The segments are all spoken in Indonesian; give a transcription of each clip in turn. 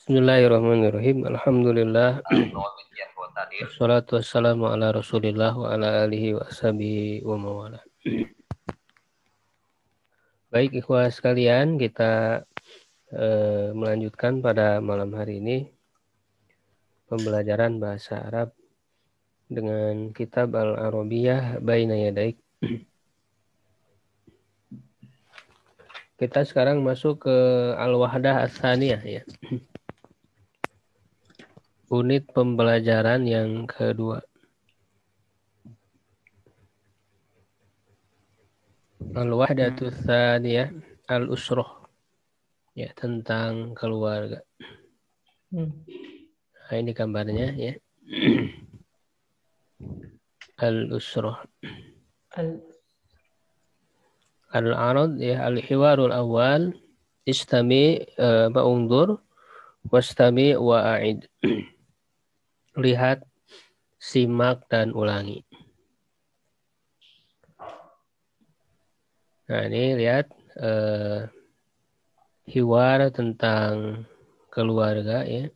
Bismillahirrahmanirrahim. Alhamdulillah. Wassalatu wassalamu ala Rasulillah wa ala alihi wa ashabihi wa mawala. Baik ikhwah sekalian, kita melanjutkan pada malam hari ini pembelajaran bahasa Arab dengan kitab Al-Arabiyah Baina Yadaik. Kita sekarang masuk ke Al-Wahdah Ats-Tsaniyah ya. Unit pembelajaran yang kedua. Al-Wahdatu Tsaniyah Al-Usrah. Ya, tentang keluarga. Nah, ini gambarnya ya. Al-Usrah. Al-Arad ya, al-hiwarul awal istami ba'undur wastami wa'aid. Lihat, simak dan ulangi. Nah, ini lihat hiwar tentang keluarga ya.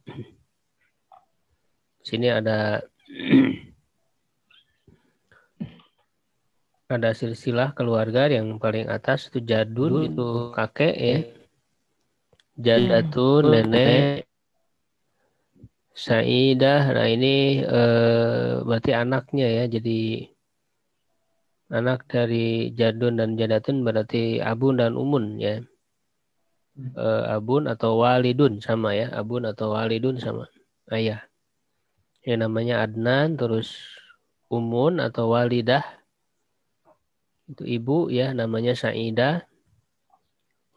Sini ada silsilah keluarga yang paling atas itu jadun, itu kakek ya. Jadatun nenek. Sa'idah, nah ini berarti anaknya ya. Jadi anak dari jadun dan jadatun berarti abun dan umun ya. Abun atau walidun sama ya. Abun atau walidun sama ayah. Yang namanya Adnan, terus umun atau walidah itu ibu ya, namanya Sa'idah.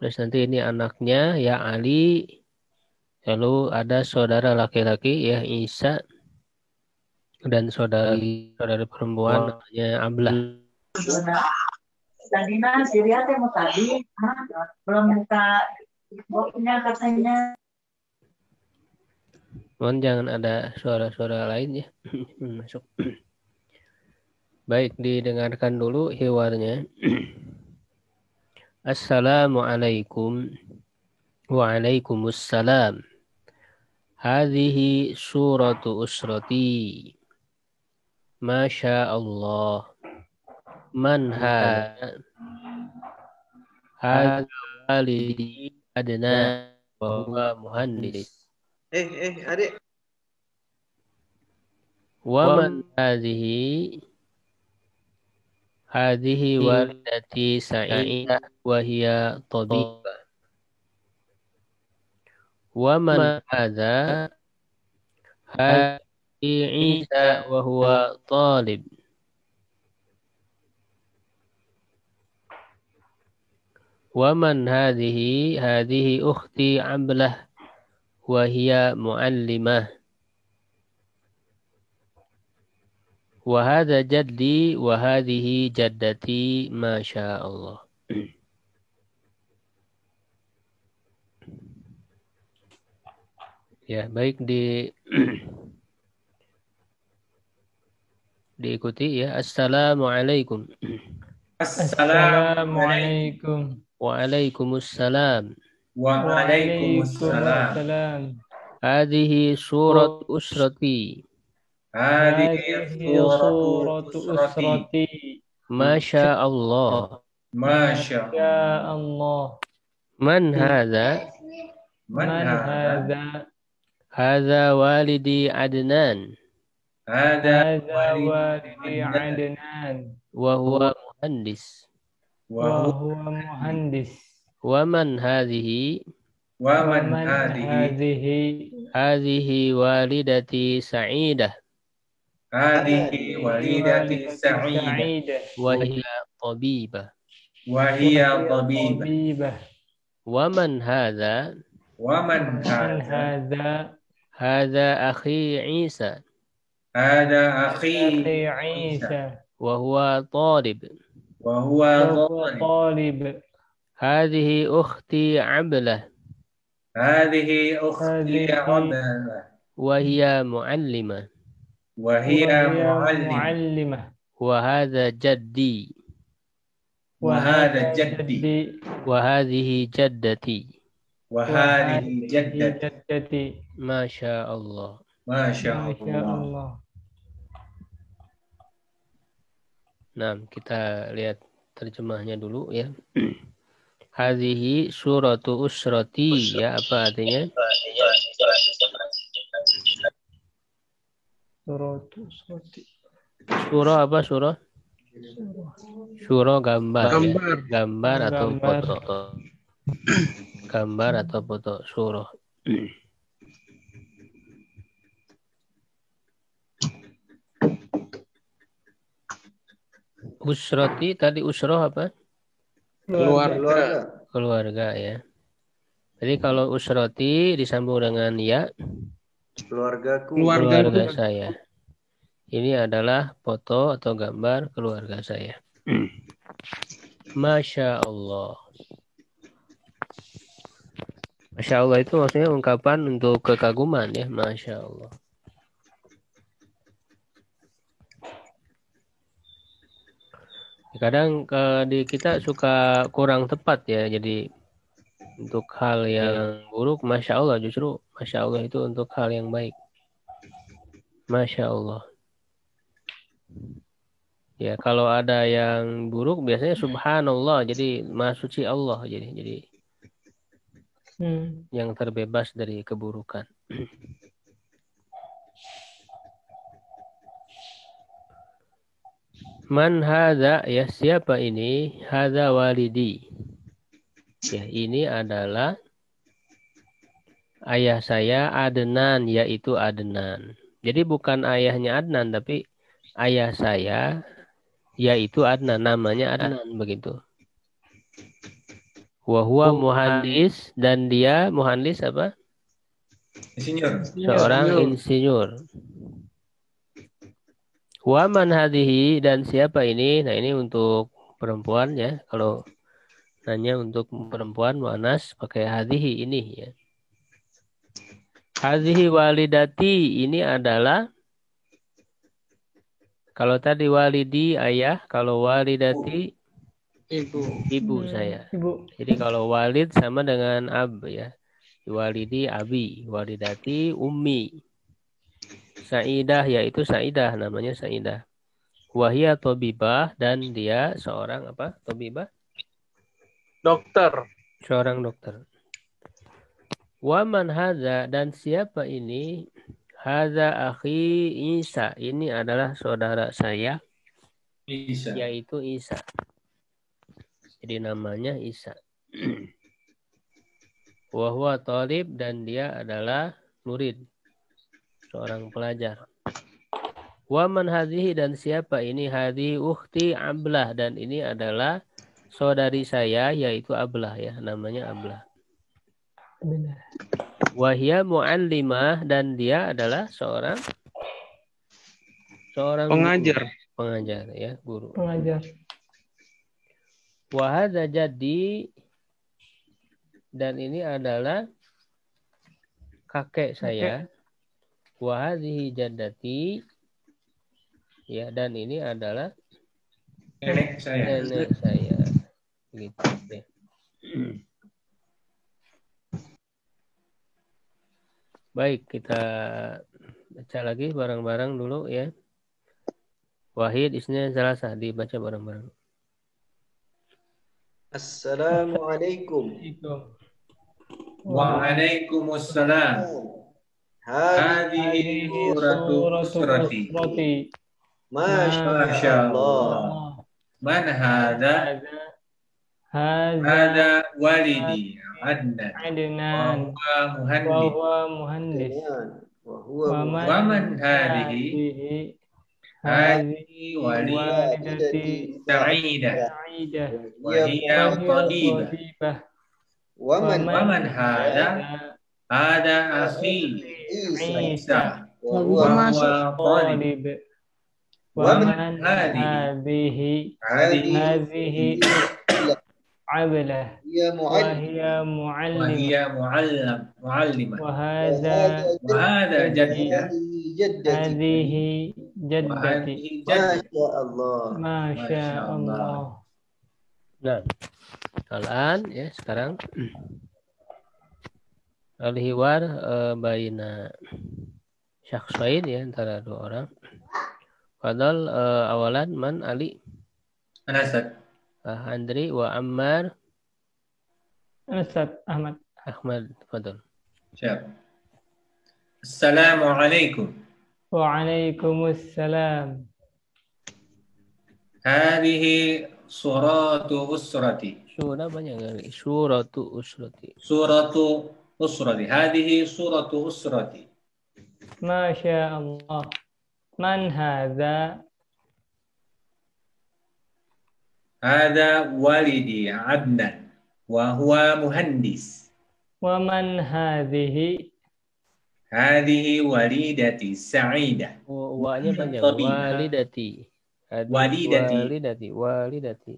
Terus nanti ini anaknya ya Ali. Lalu ada saudara laki-laki ya Isa, dan saudari perempuan namanya Ablah. Tadinya Syria teh mau tadi belum buka boknya katanya. Mohon jangan ada suara-suara lain ya masuk. Baik, didengarkan dulu hiwarnya. Assalamualaikum. Waalaikumsalam. Hadhihi suratu usrati. Masya Allah. Man hadha? Hadha walidi Adnan wa huwa muhandis. Adik. Wa man hadhihi? Hadhihi walidati Sa'idah wa hiya tabibah. Wa man hadha? Hadhihi Isa wa huwa talib. Wa man hadhihi? Hadhihi ukhti Ablah wa hiya muallimah. Wa hadha jaddi wa hadhihi jaddati. Masya Allah. Ya, baik diikuti ya. Assalamualaikum. Assalamualaikum. Waalaikumsalam. Waalaikumsalam. Hadhihi surat usrati. Hadhihi suratu usrati. Masya Allah. Masya Allah. Man hadha? Man hadha? Hadha walidi Adnan. Hadha walidi Adnan. Wa huwa muhandis. Wa muhandis. Wa man hadhihi? Wa man hadhihi? Hadhihi walidati Sa'idah. Hadhihi walidati Sa'idah. Wa hiya tabibah. Wa hiya tabibah. Wa man hadha? Wa man hadha? Hadha akhi Isa. Hadha akhi Isa. Wa huwa talib. Wa huwa talib. Hadhihi ukhti Ablah. Hadhihi ukhti Ablah. Wa hiya muallimah. Wa hiya muallimah. Wa hadha jaddi. Wa hadha jaddi. Wa hadhihi jaddati. Wahadihi jaddati. Masya Allah. Masya Allah. Nah, kita lihat terjemahnya dulu ya. Hadhihi suratu usrati, ya, apa artinya? Suratu usrati. Surah apa surah? Surah gambar. Ya. Gambar atau foto. Gambar atau foto surah. Usrati tadi usroh apa? Keluarga ya. Jadi kalau usroti disambung dengan ya. Keluarga saya. Ini adalah foto atau gambar keluarga saya. Masya Allah. Masya Allah itu maksudnya ungkapan untuk kekaguman ya. Masya Allah. Kadang di kita suka kurang tepat ya. Jadi untuk hal yang buruk, Masya Allah, justru Masya Allah itu untuk hal yang baik. Masya Allah. Ya, kalau ada yang buruk biasanya Subhanallah, jadi Maha Suci Allah, jadi yang terbebas dari keburukan. Man hadza, ya, siapa ini? Hadza walidi. Ya, ini adalah ayah saya Adnan, yaitu Adnan. Jadi bukan ayahnya Adnan, tapi ayah saya yaitu Adnan, namanya Adnan, begitu. Wa huwa muhandis, dan dia muhandis apa? Insinyur. Seorang insinyur. Wa man hadhihi, dan siapa ini? Nah, ini untuk perempuan ya. Kalau nanya untuk perempuan muannas pakai hadhihi ini ya. Hadhihi walidati, ini adalah, kalau tadi walidi ayah, kalau walidati ibu saya. Jadi kalau walid sama dengan ab ya. Walidi abi, walidati ummi. Sa'idah, yaitu Sa'idah, namanya Sa'idah. Wahia tobibah, dan dia seorang apa? Tobibah? Dokter. Seorang dokter. Waman hadza, dan siapa ini? Hadza akhi Isa, ini adalah saudara saya, Isa. yaitu Isa. Jadi namanya Isa. Wahwa talib, dan dia adalah murid, seorang pelajar. Waman hadhihi, dan siapa ini? Hadhihi ukhti Ablah, dan ini adalah saudari saya, yaitu Ablah ya, namanya Ablah. Wahia mu'allimah, dan dia adalah seorang pengajar. Guru. Pengajar ya, guru. Pengajar. Wahadza jadi, dan ini adalah kakek saya. Wahadhihi jaddati, ya, dan ini adalah Nenek saya. Begitu ya. Baik, kita baca lagi bareng-bareng dulu ya. Wahid isnya Salasah, dibaca bareng-bareng. Assalamualaikum. Waalaikumsalam. Hadhihi suratu usrati. Masya Allah. Man hadha? Hadha walidi Adnan. Wa huwa muhandis. Wa man hadhihi? Hadhihi walidati Sa'idah. Wa hiya tadibah. Wa man hadha? Hadha akhi Isa. Wa huwa talib. Wa man hadhihi? Hadhihi Ablah. Wahia mu'allimah. Wahada jaddah. Hadhihi jaddati. Masya Allah. Nah, al-an ya, sekarang Al-hiwar baina syakhsain ya, antara dua orang. Fadal awalan man Ali. Anasad. Andri wa Ammar. Ustaz Ahmad. Ahmad, fadal. Siap. Assalamualaikum. Waalaikumsalam. Hadhihi suratu usrati. Surah banyak kali. Suratu usrati. Suratu usrati. Hadhihi suratu usrati. Masya Allah. Man hadza? Hadza walidi Adnan wa huwa muhandis. Wa man hadhihi? Hadhihi walidati Sa'idah. Wa-nya panjang. Tabibah. Walidati. Walidati. Walidati.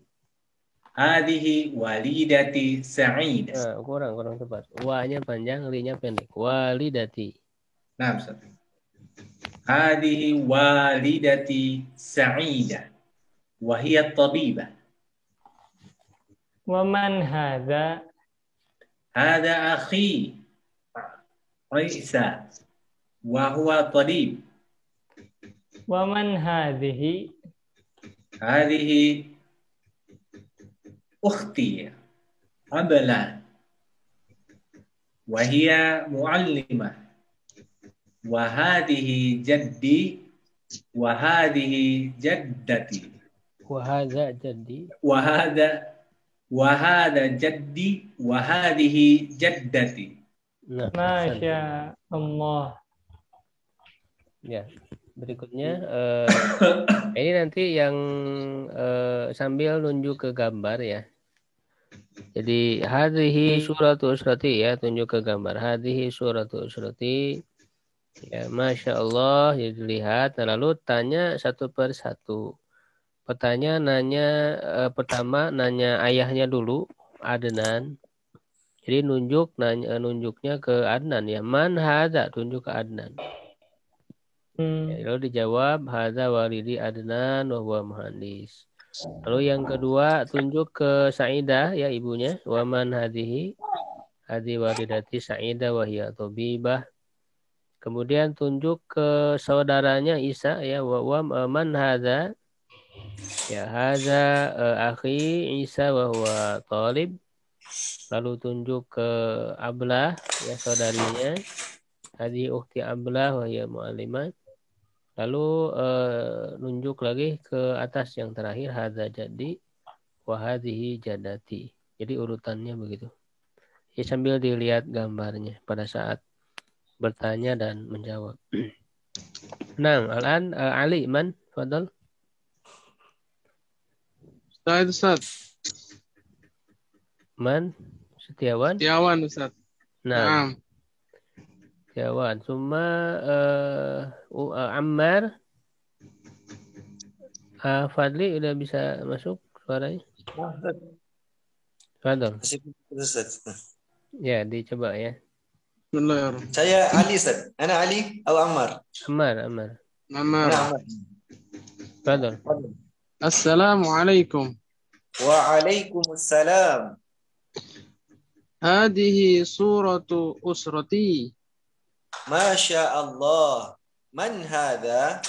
Hadhihi walidati Sa'idah. Kurang tepat. Wa-nya panjang, li-nya pendek. Walidati. Nah, Ustaz. Hadhihi walidati Sa'idah. Wa hiya tabibah. Wa man hadza? Hadha akhi Isa wa huwa talib. Wa man hadhihi? Hadhihi ukhti Abla wa hiya muallimah. Wa hadhihi jaddi wa hadhihi jaddati. Wa hadza jaddi. Wa hadha jaddi wa hadhihi jaddati. Nah, Masya Allah. Ya, berikutnya ini nanti yang sambil nunjuk ke gambar ya. Jadi hadhihi suratu usrati ya, tunjuk ke gambar. Hadhihi suratu usrati. Ya, Masya Allah, jadi lihat. Nah, lalu tanya satu per satu. Pertama nanya ayahnya dulu, Adnan. Jadi nunjuknya ke Adnan ya. Man hadza, tunjuk ke Adnan. Ya, lalu dijawab hadza walidi Adnan wa huwa muhandis. Lalu yang kedua tunjuk ke Sa'idah ya, ibunya. Wa man hadhihi? Hadhi walidati Sa'idah wa hiya tabibah. Kemudian tunjuk ke saudaranya Isa ya, wa man hadza? Ya, hadza akhi Isa wa huwa talib. Lalu tunjuk ke Ablah ya, saudarinya. Hadi ukhti Ablah wa hiya muallimah. Lalu nunjuk lagi ke atas yang terakhir hadza jaddi wa hadhihi jaddati. Jadi urutannya begitu. Ya, sambil dilihat gambarnya pada saat bertanya dan menjawab. Nah, al-an Ali man fadal. Ustaz. Man Setiawan. Ustaz. Nah. Setiawan. Summa Ammar. Fadli udah bisa masuk suaranya? Fadal. Ya, dicoba ya. Bismillahirrahmanirrahim. Saya Ali, Ustaz. Ana Ali atau Ammar? Ammar. Fadal. Assalamualaikum. Waalaikumsalam. Hadhihi suratu usrati. Masya Allah. Man hadha?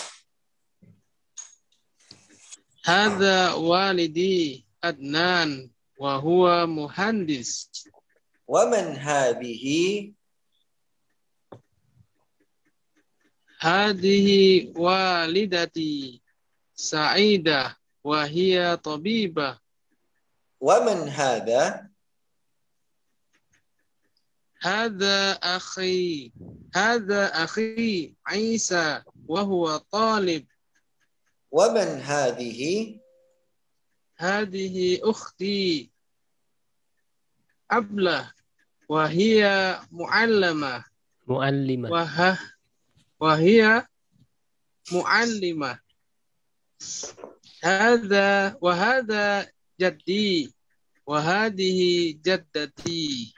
Hadha walidi Adnan wa huwa muhandis. Wa man hadhihi? Hadhihi walidati Sa'idah wa hiya tabibah. Wa man hadha? Hadha akhi Isa wa huwa talib. Wa man hadhihi? Hadhihi ukhti Ablah wa hiya muallimah. Wa hiya muallimah. Hadha jaddi wa hadhihi jaddati.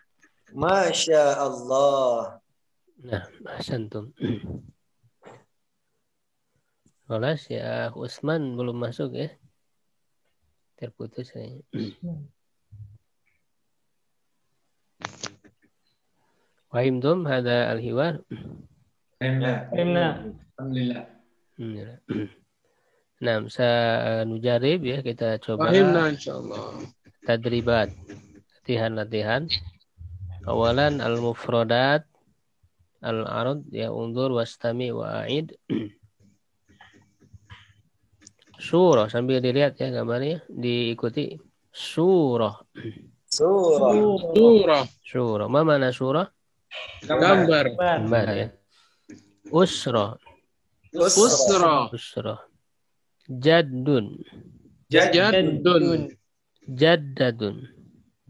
Masya Allah. Nah, ahsantum. Kelas ya, Usman belum masuk ya. Terputus saya. Fahimtum hada al-hiwar? Fahimna. Alhamdulillah. Nah, nujarib ya, kita coba Fahimna insyaallah. tadribat, latihan-latihan. Awalan al-mufradat al-arad ya, undur wastami wa'id. Surah, sambil dilihat ya gambarnya, diikuti. Surah. Surah. Ma mana surah? Gambar. Gambar ya. Usra. Usra. Jaddun. Jaddun. Jaddatun.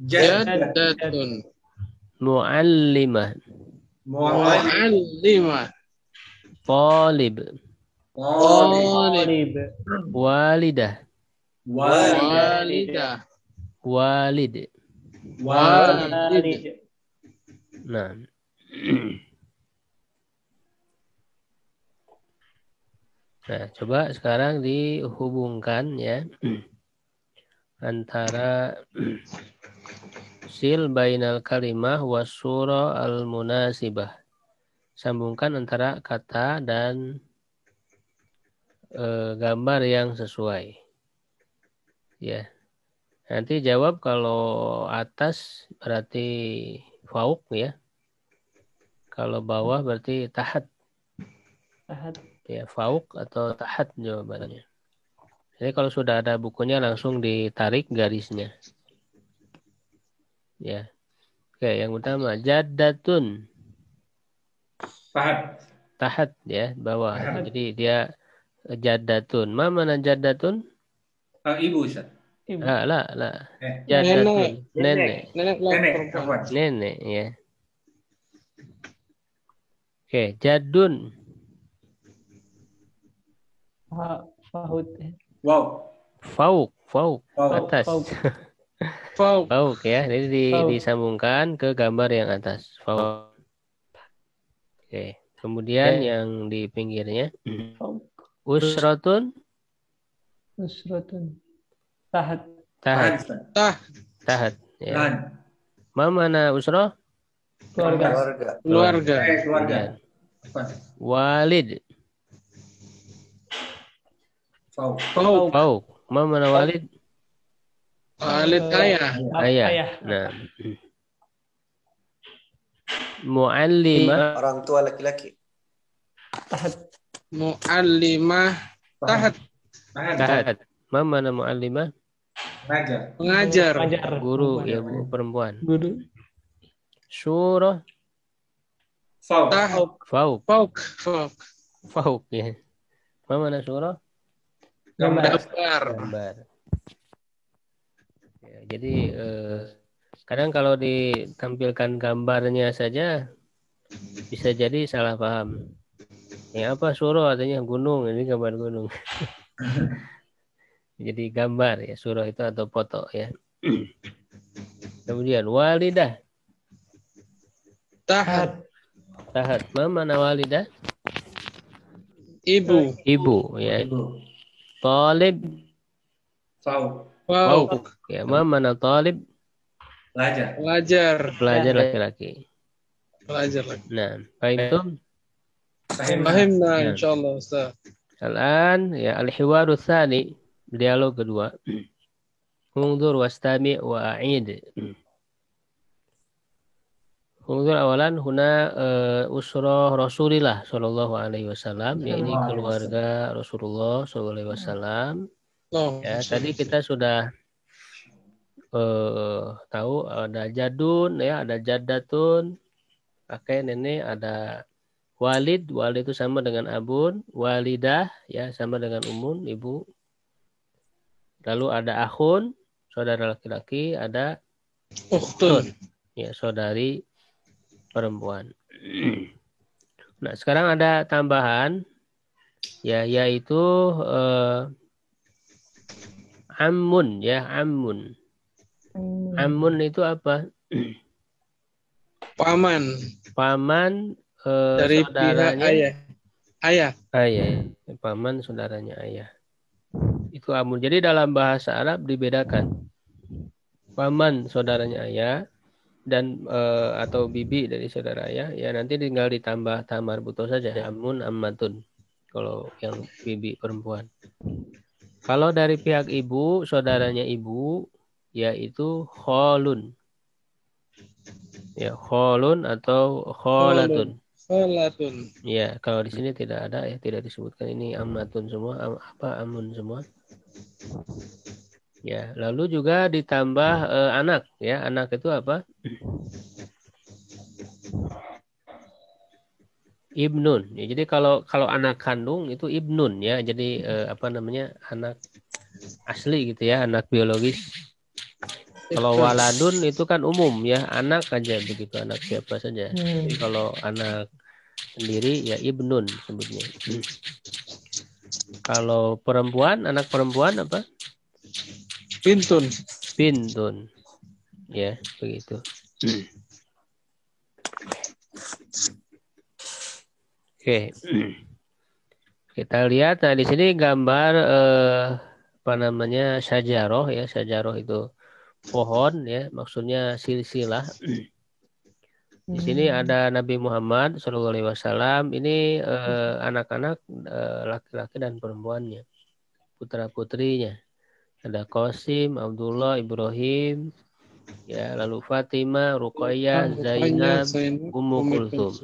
Jaddatun. Muallimah. Muallimah. Talib. Talib. Walidah. Walidah. Walid. Walid. Nah. Nah, coba sekarang dihubungkan ya antara sil bainal kalimah wasura al-munasibah. Sambungkan antara kata dan gambar yang sesuai. Ya. Nanti jawab kalau atas berarti fauk ya. Kalau bawah berarti tahat. Tahat. Ya, fauk atau tahat jawabannya. Jadi kalau sudah ada bukunya langsung ditarik garisnya. Ya. Oke, yang utama jaddatun. Tahat ya, bawah. Jadi dia jaddatun. Mana jaddatun? Ibu Ustaz. Ibu. La. Jaddatun. Nenek. Nenek ya. Oke, jaddun. Fahud. Fauk. Atas. Fauk ya. Jadi disambungkan ke gambar yang atas. Fauk. Oke. Kemudian yang di pinggirnya. Usratun. Tahat. Tahat. Ya. Mana usrah? Keluarga. Walid. Fauk. Mana walid? Walid ayah. Nah. Muallimah. Orang tua laki-laki. Muallimah. Tahat. Mana muallimah? Pengajar. Guru ya, bu, perempuan. Guru. Surah. Fauk ya. Mana surah? Gambar. Ya, jadi kadang kalau ditampilkan gambarnya saja bisa jadi salah paham. Ya apa surah artinya gunung, ini gambar gunung. Jadi gambar ya surah itu atau foto ya. Kemudian walidah. Tahat. Mana walidah? Ibu ya. Talib. Fauk. Ya, mana talib? Pelajar laki-laki. Nah, fahimtum? Fahimna insyaallah Ustaz. Al-an ya al-hiwaru tsani, dialog kedua. Unzur wastami' wa a'id. Unzur awalan huna usrah Rasulillah sallallahu alaihi wasallam, ya ini keluarga Rasulullah sallallahu alaihi wasallam. Ya, tadi kita sudah tahu ada jadun ya, ada jaddatun, kakek nenek, ada walid itu sama dengan abun, walidah ya sama dengan umun, ibu. Lalu ada akhun, saudara laki-laki, ada ukhtun, ya saudari perempuan. Nah, sekarang ada tambahan ya, yaitu ammun ya, ammun. Ammun itu apa? Paman dari saudaranya pihak ayah. Paman saudaranya ayah. Itu amun. Jadi dalam bahasa Arab dibedakan. Paman saudaranya ayah dan atau bibi dari saudara ayah, ya nanti tinggal ditambah tamar buto saja, amun ammatun kalau yang bibi perempuan. Kalau dari pihak ibu, saudaranya ibu yaitu kholun. Ya, kholun atau kholatun. Kholatun. Ya, kalau di sini tidak ada ya, tidak disebutkan ini ammatun semua, amun semua. Ya, lalu juga ditambah anak ya. Anak itu apa? Ibnun. Ya, jadi kalau anak kandung itu ibnun ya. Jadi anak asli gitu ya, anak biologis. Kalau waladun itu kan umum ya, anak aja begitu, anak siapa saja. Tapi kalau anak sendiri ya ibnun sebutnya. Kalau perempuan, anak perempuan apa? Bintun. Bintun. Ya, begitu. Oke. Kita lihat nah di sini gambar syajaroh ya. Syajaroh itu pohon ya, maksudnya silsilah. Di sini ada Nabi Muhammad SAW. Ini anak-anak laki-laki dan perempuannya, putra-putrinya. Ada Qasim, Abdullah, Ibrahim, ya, lalu Fatimah, Ruqayyah, Zainab, Ummu Kulthum.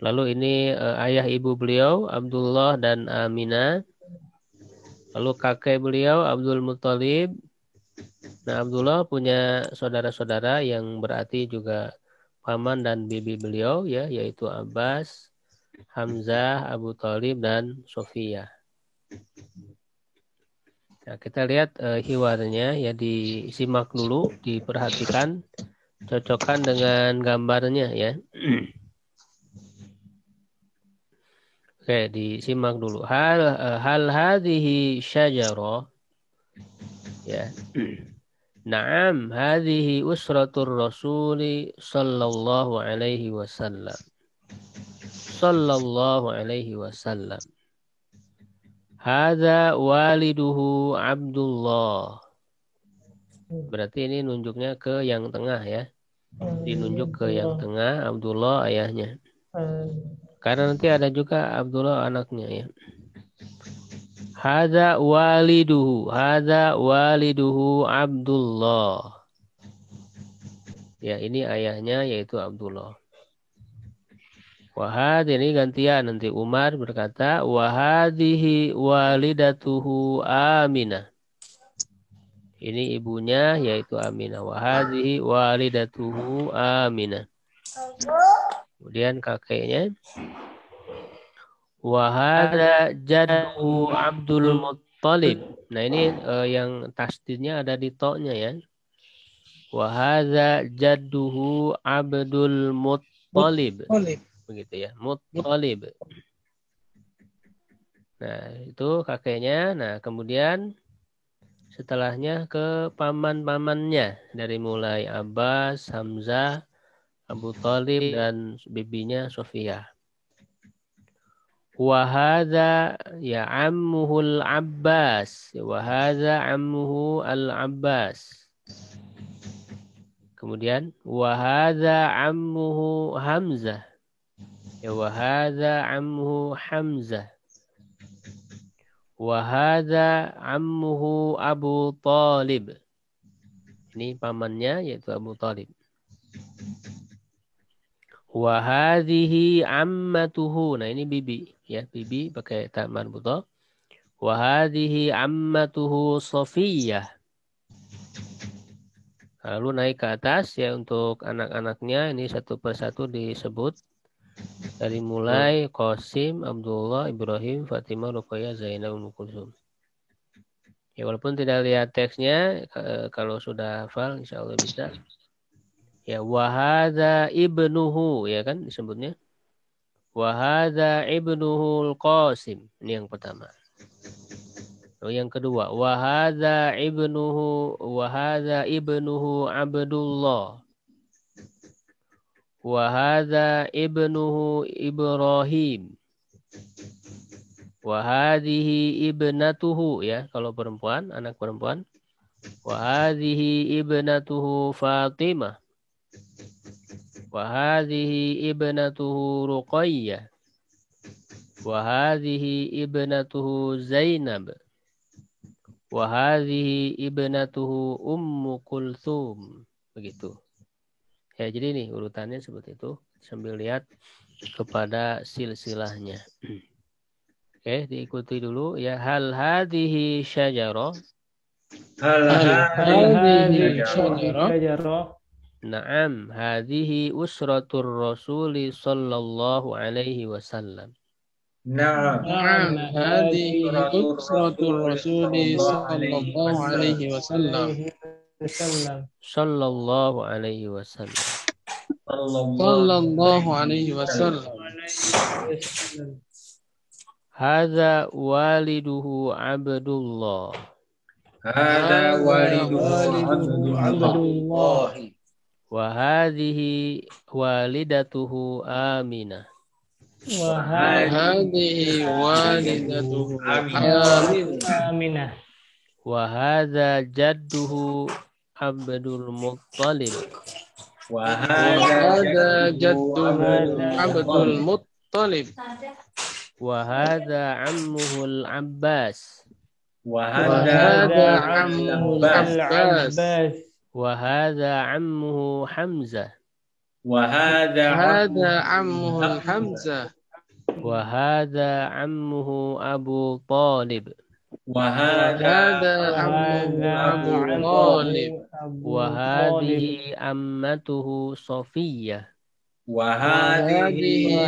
Lalu ini ayah ibu beliau Abdullah dan Aminah. Lalu kakek beliau Abdul Muttalib. Nah, Abdullah punya saudara-saudara yang berarti juga paman dan bibi beliau ya, yaitu Abbas, Hamzah, Abu Thalib dan Sofia. Nah, kita lihat hiwarnya ya, disimak dulu, diperhatikan, cocokkan dengan gambarnya ya. Oke, disimak dulu. Hal hadhihi syajarah ya. Naam, hadhihi usratur rasuli sallallahu alaihi wasallam. Sallallahu alaihi wasallam. Hadza waliduhu Abdullah. Berarti ini nunjuknya ke yang tengah ya. Dinunjuk ke yang tengah, Abdullah ayahnya. Karena nanti ada juga Abdullah anaknya ya. Hadza waliduhu Abdullah. Ya, ini ayahnya yaitu Abdullah. Wahad ini gantian nanti Umar berkata wahadihi walidatuhu Aminah. Ini ibunya yaitu Aminah. Wahadihi walidatuhu Aminah. Kemudian kakeknya wahada jaddu Abdul Muttalib. Nah ini yang tasdidnya ada di to-nya ya. Wahada jadduhu Abdul Muttalib. Begitu ya, Muttalib. Nah itu kakeknya. Nah kemudian setelahnya ke paman-pamannya. Dari mulai Abbas, Hamzah, Abu Thalib dan bibinya Sofia. Wahada ya ammuhul Abbas. Wahada ammuhu al-Abbas. Kemudian wahada ammuhu Hamzah. Ya wahada ammuhu Hamzah. Wahada ammuhu Abu Thalib. Ini pamannya yaitu Abu Thalib. Wahadihi ammatuhu. Nah ini bibi ya, bibi pakai ta marbuthah. Wahadihi ammatuhu Safiyah. Lalu naik ke atas ya untuk anak-anaknya, ini satu persatu disebut dari mulai Qasim, Abdullah, Ibrahim, Fatimah, Ruqayyah, Zainab, Ummu Kulthum. Ya walaupun tidak lihat teksnya, kalau sudah hafal insya Allah bisa. Ya wahada ibnuhu ya kan disebutnya. Wahada ibnuhul Qasim. Ini yang pertama. Lalu yang kedua, wahada ibnuhu Abdullah. Wahada ibnuhu Ibrahim. Wahadihi ibnatuhu ya kalau perempuan, anak perempuan. Wahadihi ibnatuhu Fatimah. Wa hadhihi ibnatuhu Ruqayyah. Wa hadhihi ibnatuhu Zainab. Wa hadhihi ibnatuhu Ummu Kulthum. Begitu. Ya, jadi nih urutannya seperti itu. Sambil lihat kepada silsilahnya. Oke, diikuti dulu ya. Hal hadhihi syajarah. Hal hadhihi hadhihi syajarah. Naam, hadhihi usratur Rasuli sallallahu alaihi wasallam. Na'am. Na'am, hadhihi usratur Rasuli sallallahu alaihi wasallam. Sallallahu alaihi wasallam. Sallallahu alaihi wasallam. Hadza waliduhu Abdullah. Hada waliduhu Abdullah. Wa hadhihi walidatuhu Aminah. Hadhihi walidatuhu Aminah. Wa hadza jadduhu Abdul Muttalib. Wa hadza jadduhu Abdul Muttalib. Wa hadza ammuhu Al-Abbas. Wa hadza ammuhu Al-Abbas. Wa hadza ammuhu Hamzah. Wa hadza ammuhu Hamzah. Wa hadza ammuhu Abu Talib. wa hadza ammuhu Abu Talib. Wa hadhihi ammatuhu Safiyyah. wa hadhihi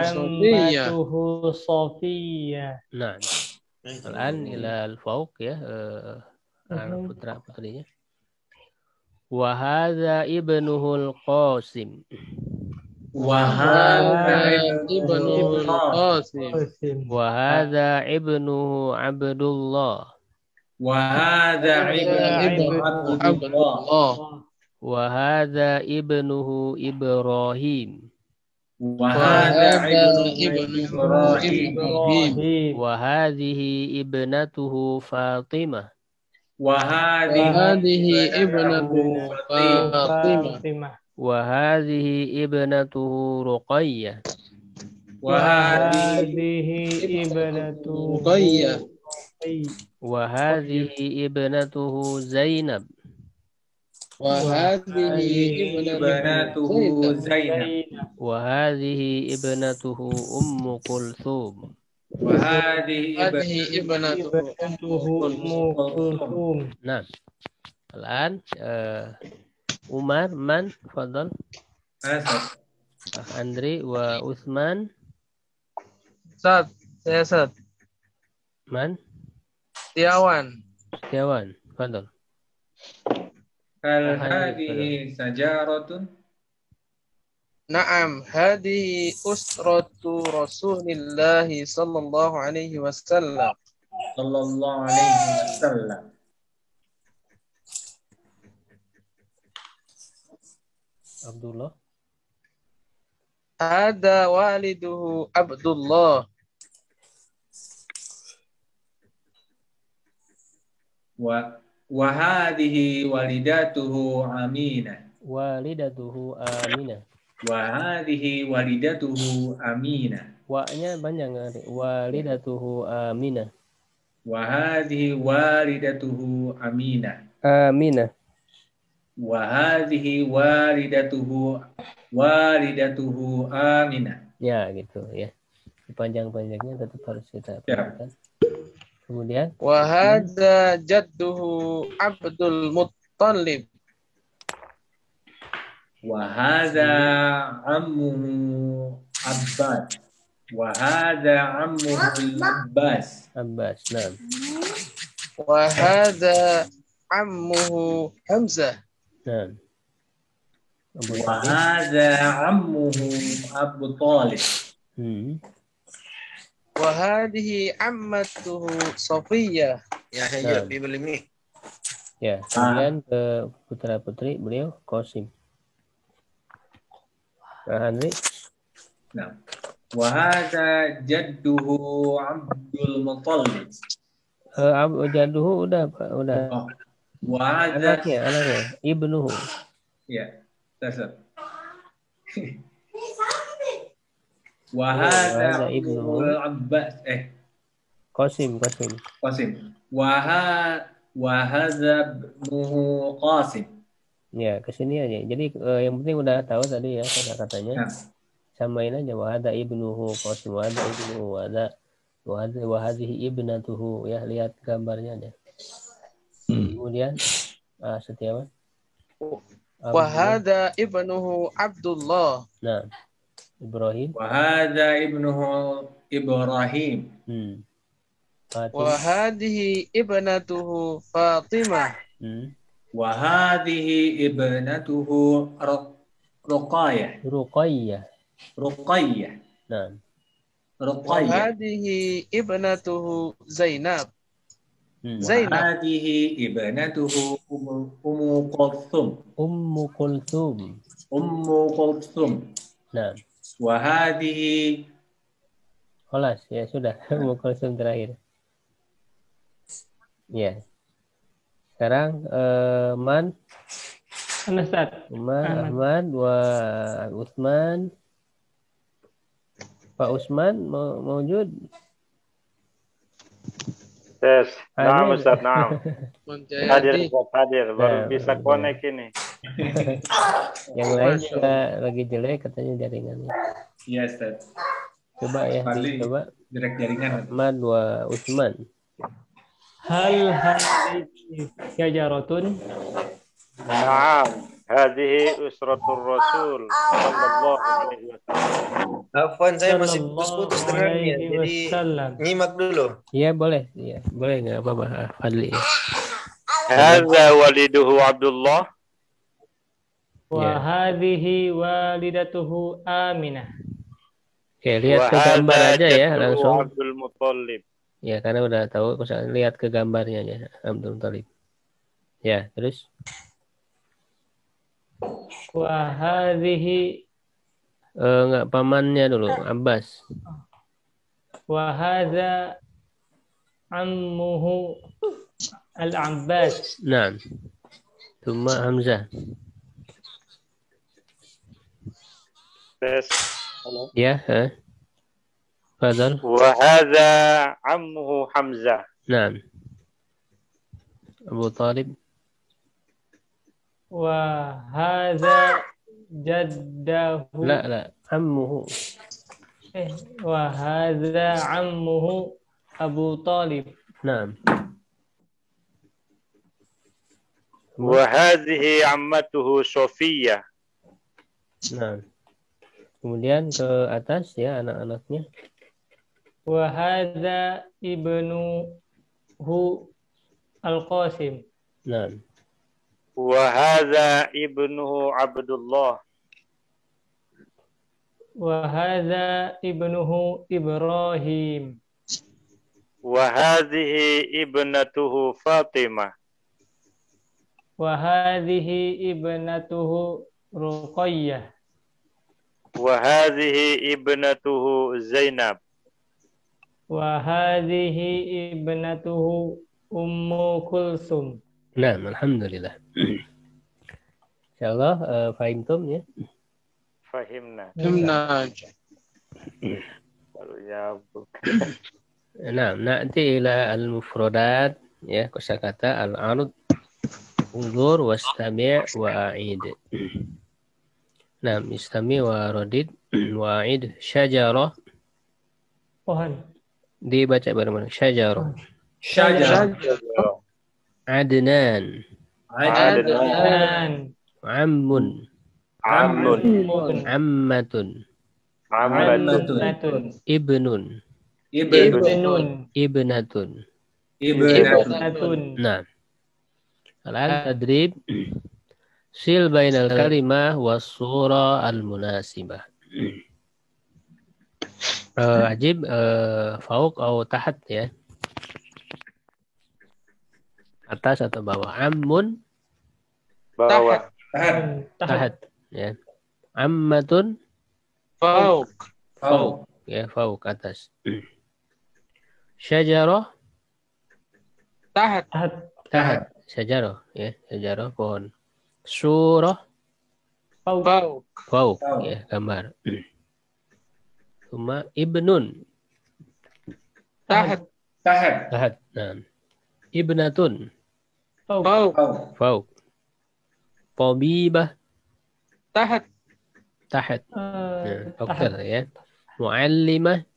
ammatuhu Safiyyah. Nah, al-an ila al-fawq ya, putra putrinya. Wa hadza ibnuhu al-Qasim. wa hadza ibnu Qasim. Wa hadza ibnuhu Abdullah. wa hadza ibnu Abdullah. Wa hadza ibnuhu Ibrahim. wa hadza ibnu Ibrahim. Wa hadhihi ibnatuhu Fatimah. wa hadhihi ibnatu Fatimah. Wa hadhihi ibnatuhu Ruqayyah. wa Hadhihi ibnatu Ruqayyah. Wa hadhihi ibnatuhu Zainab. Wa hadhihi ibnatuhu Zainab. Wa hadhihi ibnatuhu Ummu Kulthum. wa hadhihi ibnatu Kulthum. Nah, الآن Umar, Man, Fadal, Asad. Andri, wa Uthman, Sad, saya Sad. Man, Setiawan. Setiawan, Fadal. Hal hadhihi sajaratun? Naam, hadhihi usratu Rasulillah sallallahu alaihi wasallam. Sallallahu alaihi wasallam. Abdullah. Ada waliduhu Abdullah. Wa hadhihi walidatuhu Aminah. Walidatuhu Aminah. Wa hadhihi walidatuhu Aminah. Wa-nya banyak nggak? Walidatuhu Aminah. Wa hadhihi walidatuhu Aminah. Aminah. Wa hadhihi walidatuhu Aminah. Ya, gitu ya. Panjang-panjangnya tetap harus kita perhatikan. Kemudian Wa hadza jadduhu Abdul Muttalib. Wa hadza ammuhu Abbas. Wa hadza ammuhu Abbas. Abbas. Nah. Wa hadza ammuhu Hamzah. Nah. Wa hadza ammuhu Abu Talib. Wa hadhihi ammatuhu Safiyyah. Ya, saya bibel ini. Ya, kemudian ke putra-putri beliau Qasim. Nah, Andri. Nah. Wa hadza jadduhu Abdul Muttalib. Jadduhu udah, Pak, udah. Wa hadza Anaknya, ibnuhu. ya, tetap. Wahada ibnuhu ibnul Abbas. Qasim. Qasim. Wahada ibnuhu Qasim. Ya, kesini aja. Jadi yang penting udah tahu tadi ya kata-katanya. Nah, Samain aja wahada ibnuhu Qasim, wahada ibnuhu, wahadhihi ibnatuhu, ya lihat gambarnya aja. Kemudian Setiawan. Wahada ibnuhu Abdullah. Nah, Ibrahim. wahada ibnuhu Ibrahim. Fatimah. Wahadihi ibnatuhu Fatimah. Wahadihi ibnatuhu Ruqayyah. Nah. Ruqayyah. Wahadihi ibnatuhu Zainab. Wahadihi ibnatuhu Ummu Kulthum. Nah. Wahadihi. Kholas, ya sudah. Ummu Kulthum terakhir. Ya. Sekarang Man. Ahmad wa Utsman. Pak Usman mewujud. Yes, naam Ustaz, naam. Hadir, baru Nah, bisa connect ini. Yang lain juga lagi jelek katanya jaringannya. Iya, Ustaz. Coba ya, coba. Jelek jaringan. Ahmad wa Utsman. Hal hadhihi syajaratun? Naam, hadhihi usratur Rasul sallallahu alaihi wasallam. Afwan, saya masih putus-putus dengarnya. Jadi nyimak dulu. Iya, boleh. Iya, boleh enggak apa-apa, Fadli. Hadza waliduhu Abdullah. Wa hadhihi walidatuhu Aminah. Oke, lihat ke gambar aja ya langsung. Abdul Muthalib. Ya, karena udah tahu, lihat ke gambarnya aja Abdul Muthalib. Ya, terus Wa hadhihi enggak pamannya dulu, Abbas. wa hadza ammuhu Al-Abbas. Naam. Tsumma Hamzah. Tes. Ya, Fadal. Wa hadza ammuhu Hamzah. Naam. Abu Talib. Wa hadza jaddahu. La, ammuhu. Wa hadza ammuhu Abu Talib. Naam. Wa hadhihi ammatuhu Sofiyah. Nah. Kemudian ke atas ya anak-anaknya. Wa hadza ibnuhu Al-Qasim. Nah. Wa hadza ibnuhu Abdullah. Wa hadza ibnuhu Ibrahim. Wa hadhihi ibnatuhu Fatimah. Wa hadhihi ibnatuhu Ruqayyah. Wa hadhihi ibnatuhu Zainab. Wa hadhihi ibnatuhu Ummu Kulsum. Nah, alhamdulillah. Insyaallah fahimtum ya. Fahimna. Baru nyambung. Nah, nanti ila al-mufradat ya, kosakata al-arud unzur wastami' wa a'id. Nah, istami' wa radid wa a'id syajarah. Pohon. Dibaca bareng-bareng syajarah. Adnan. Ammun. Ammatun. Ibnun. Ibnatun. Nah. Al tadrib sil bainal kalimah was surah al munasibah. Ajib fauq atau tahat ya. Atas atau bawah. Ammun Bawah. tahat ya. Ammatun Fauq. ya, fauq atas. Syajarah Tahat. Syajarah ya, syajarah pohon. Surah Fauk. Fauk. Fauk, ya, gambar. Summa ibnun. Tahat. Tahat. Tahat. Nah. Ibnatun. Fauk. Fauk. Fauk. Fauk. Tabibah. Tahat. Tahat. Nah, dokter Tahat. ya. Muallimah.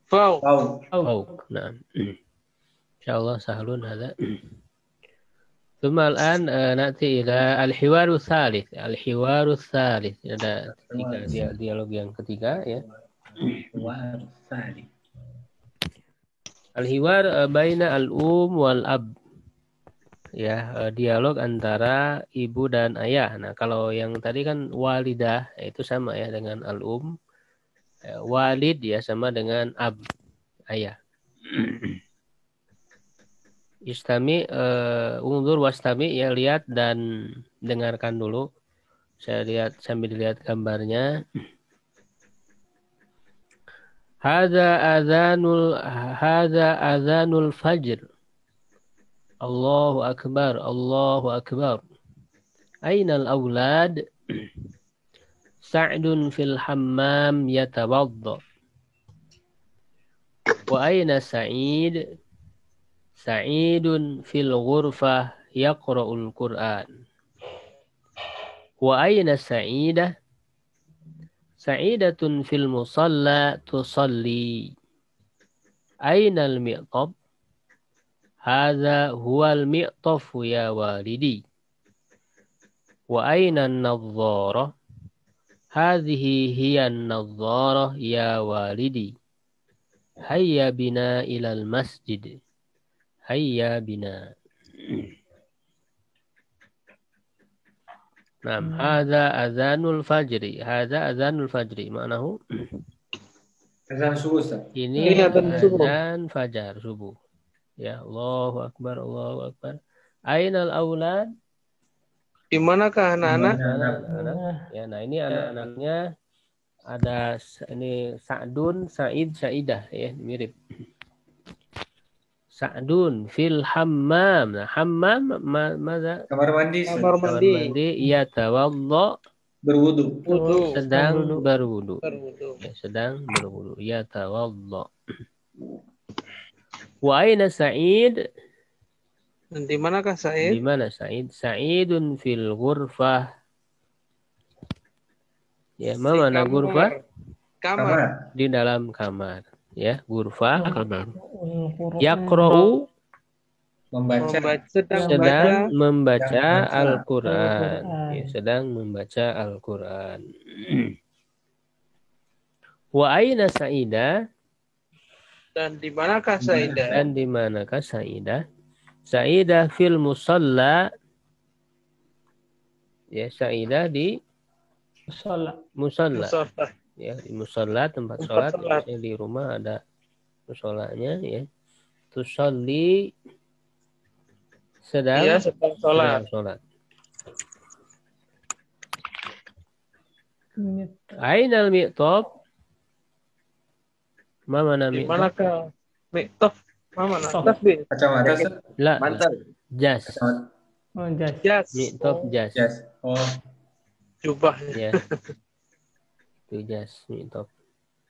Fauk. Fauk. Fauk. Nah. Insyaallah sahlun hada. ثم الآن نأتي إلى الحوار الثالث. الحوار الثالث ada dialog yang ketiga ya. Al-hiwar baina al-um wal ab. Ya, dialog antara ibu dan ayah. Nah, kalau yang tadi kan walidah itu sama ya dengan al-um. Walid ya sama dengan ab, ayah. Istami unzur wastami ya, lihat dan dengarkan dulu. Saya lihat sambil dilihat gambarnya. Hadza azanul fajr. Allahu akbar, Allahu akbar. Aina al-aulad? Sa'dun fil hammam yatawadda. Wa aina Sa'id? Sa'idun fil ghurfah yaqra'ul Qur'an. Wa aina Sa'idah? Sa'idatun fil musalla tusalli. Aina al-mi'tab? Hadza huwal mi'tafu ya walidi. Wa aina an-nadhdhara? Hadhihi hiya an-nadhdhara ya walidi. Hayya bina ilal masjid. Hayya bina. Naam, hadza azanul fajri. Hadza azanul fajri. Maknahu Azan subuh, Ustaz. ini azan subuh. azan fajar subuh. Ya, Allahu akbar, Allahu akbar. Ainal aulad? Di manakah anak-anak? Anak-anak. Ya, nah ini anak-anaknya ada ini Sa'dun, Sa'id, Sa'idah ya, mirip. Sa'dun fil hammam. Nah, hammam mana? Kamar mandi, Ustaz. Kamar Kamar mandi. mandi. Ia tawaddo. Berwudu. Wudu. Sedang berwudu. Berwudu. Ya, sedang berwudu. Ia tawaddo. Wa aina Sa'id? Dan di manakah Sa'id? Di mana Sa'id? Sa'idun fil ghurfah. Ya, mana ghurfah? Kamar. Di dalam kamar. Ya, ghurfah kamar. Yaqra'u Membaca. sedang membaca Membaca. Al-Quran. Ya, sedang membaca Al-Quran. Wa aina Sa'idah? Dan di manakah Sa'idah? Dan di manakah Sa'idah? Sa'idah fil musalla. Ya, Sa'idah di musalla. Musafa. Ya, di musalla tempat sholat. Ya, di rumah ada musallanya ya. Tusalli sedang Iya, sedang sholat. sholat. Ainal mi'tab? Mana Di mi'tab? manakah mi'taf? Mana? Tasbih. Kacamata, Ustaz. La, Mantel. jas. Kacamata. Oh, jas. Jas. Mi'tab jas. Jas. Oh, Jubah. Ya. Itu jas mi'tab.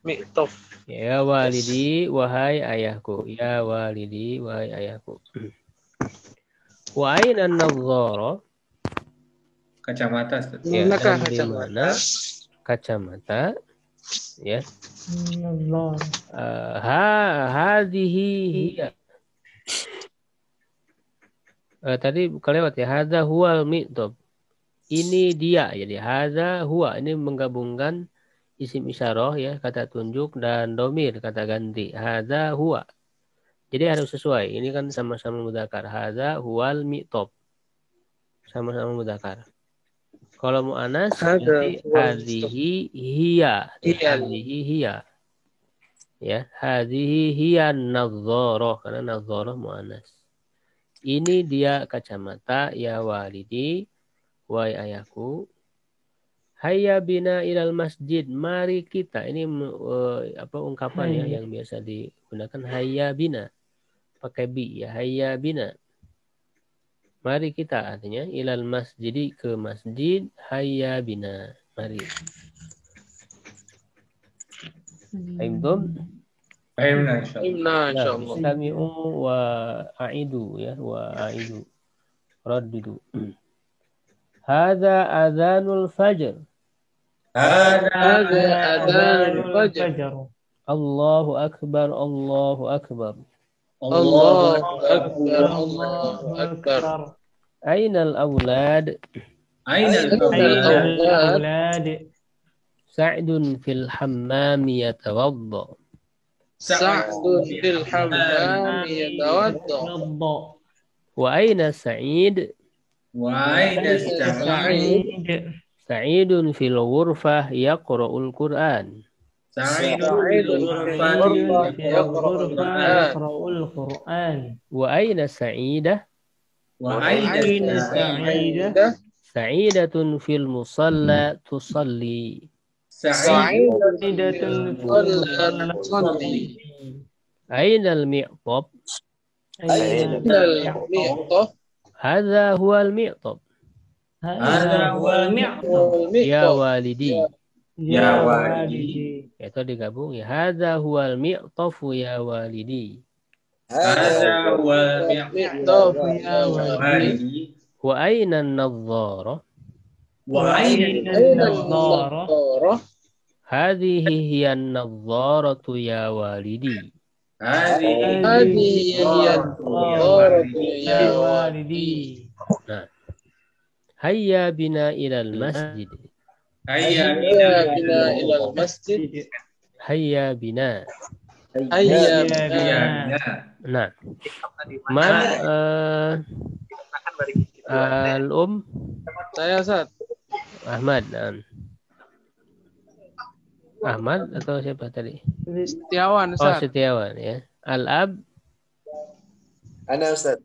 Mi'taf. Ya walidi, wahai ayahku. Ya walidi, wahai ayahku. Wa aina an-nadhdhara? kacamata, Ustaz. Ya, Manakah dan di kacamata? mana kacamata? Ya. Allah. Hadhihi hiya. Tadi kelewat ya. Hadza huwal mi'tab. Ini dia. Jadi hadza huwa. Ini menggabungkan isim isyarah ya. Kata tunjuk dan domir. Kata ganti. Hadza huwa. Jadi harus sesuai. Ini kan sama-sama mudzakkar. Hadza huwal mi'tab. Sama-sama mudzakkar. Kalau mu'anas berarti hadhihi hiya. Hadhihi hiya. Ya, hadhihi hiya nadhdharah karena nadhdharah mu'anas. Ini dia kacamata ya walidi, wahai ayahku. Hayya bina ilal masjid, mari kita. Ini ungkapan ya yang biasa digunakan hayya bina. Pakai bi ya, hayya bina. Mari kita artinya ilal masjid, ke masjid, hayya bina. Mari. Fahimtum? Fahimna insyaallah. Fahimna insyaallah. Istami'u wa a'idu ya, wa a'idu. Raddidu. Hadza adzanul fajr. Hadza adzanul fajr. Fajar. Allahu akbar, Allahu akbar. Allahu akbar, Allahu akbar. Ainal aulad? Ainal Aina awlad? al-awlad? Sa'dun fil hammam yatawadda. Sa'dun fil hammam yatawadda. Yadda. Wa aina Sa'id? Wa aina Sa'id? Sa'id. Sa'idun fil ghurfah yaqra'ul Qur'an. Sa'idun fil ghurfati Sa'idun fil yaqra'ul ghurfa Qur'an. yaqra'ul Qur'an. Wa aina Sa'idah? Wa Aina aina Sa'idah? Sa'idatun fil musalla tusalli. Sa'id Sa'idatun tusalli. Aina al-mi'tab? Aina Al-mi'tah. Hadha huwa al-mi'tab. Hadha huwa al-mi'tab. Ya walidi. Ya walidi. walidi. Itu digabung ya. Hadha huwa al-mi'tafu ya walidi. Hadza wa Mi'tah. Ya walidi. walidi. Wa aina an-nadhdhara? Wa aina Aina an-nadhara? Al-nadhara. Hadhihi hiya an-nadharatu ya walidi. Hadhihi hiya an-nadharatu Ya ya walidi. Hayya bina ilal masjid. Hayya Hayya bina ilal masjid. Hayya bina. Hayya Ya bina. bina. Nah. Man al-um Saya Ustaz. Ahmad. Ahmad atau siapa tadi? Setiawan Oh, Ustaz. Setiawan ya. Al-ab Ana Ustaz.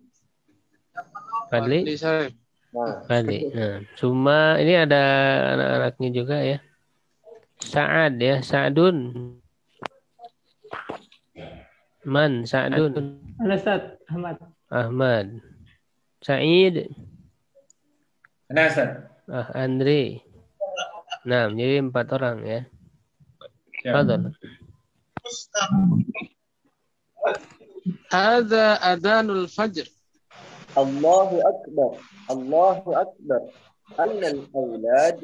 Fadli. Di saya. Fadli. Nah, cuma ini ada anak-anaknya juga ya. Sa'ad ya, Sa'dun. Man, Sa'dun. Al-Ustaz Ahmad. Ahmad. Sa'id. Nasad. Andre. Nah, jadi 4 orang ya. Fadal. Hadza adhanul fajr. Allahu akbar. Allahu akbar. Aina al-aulad?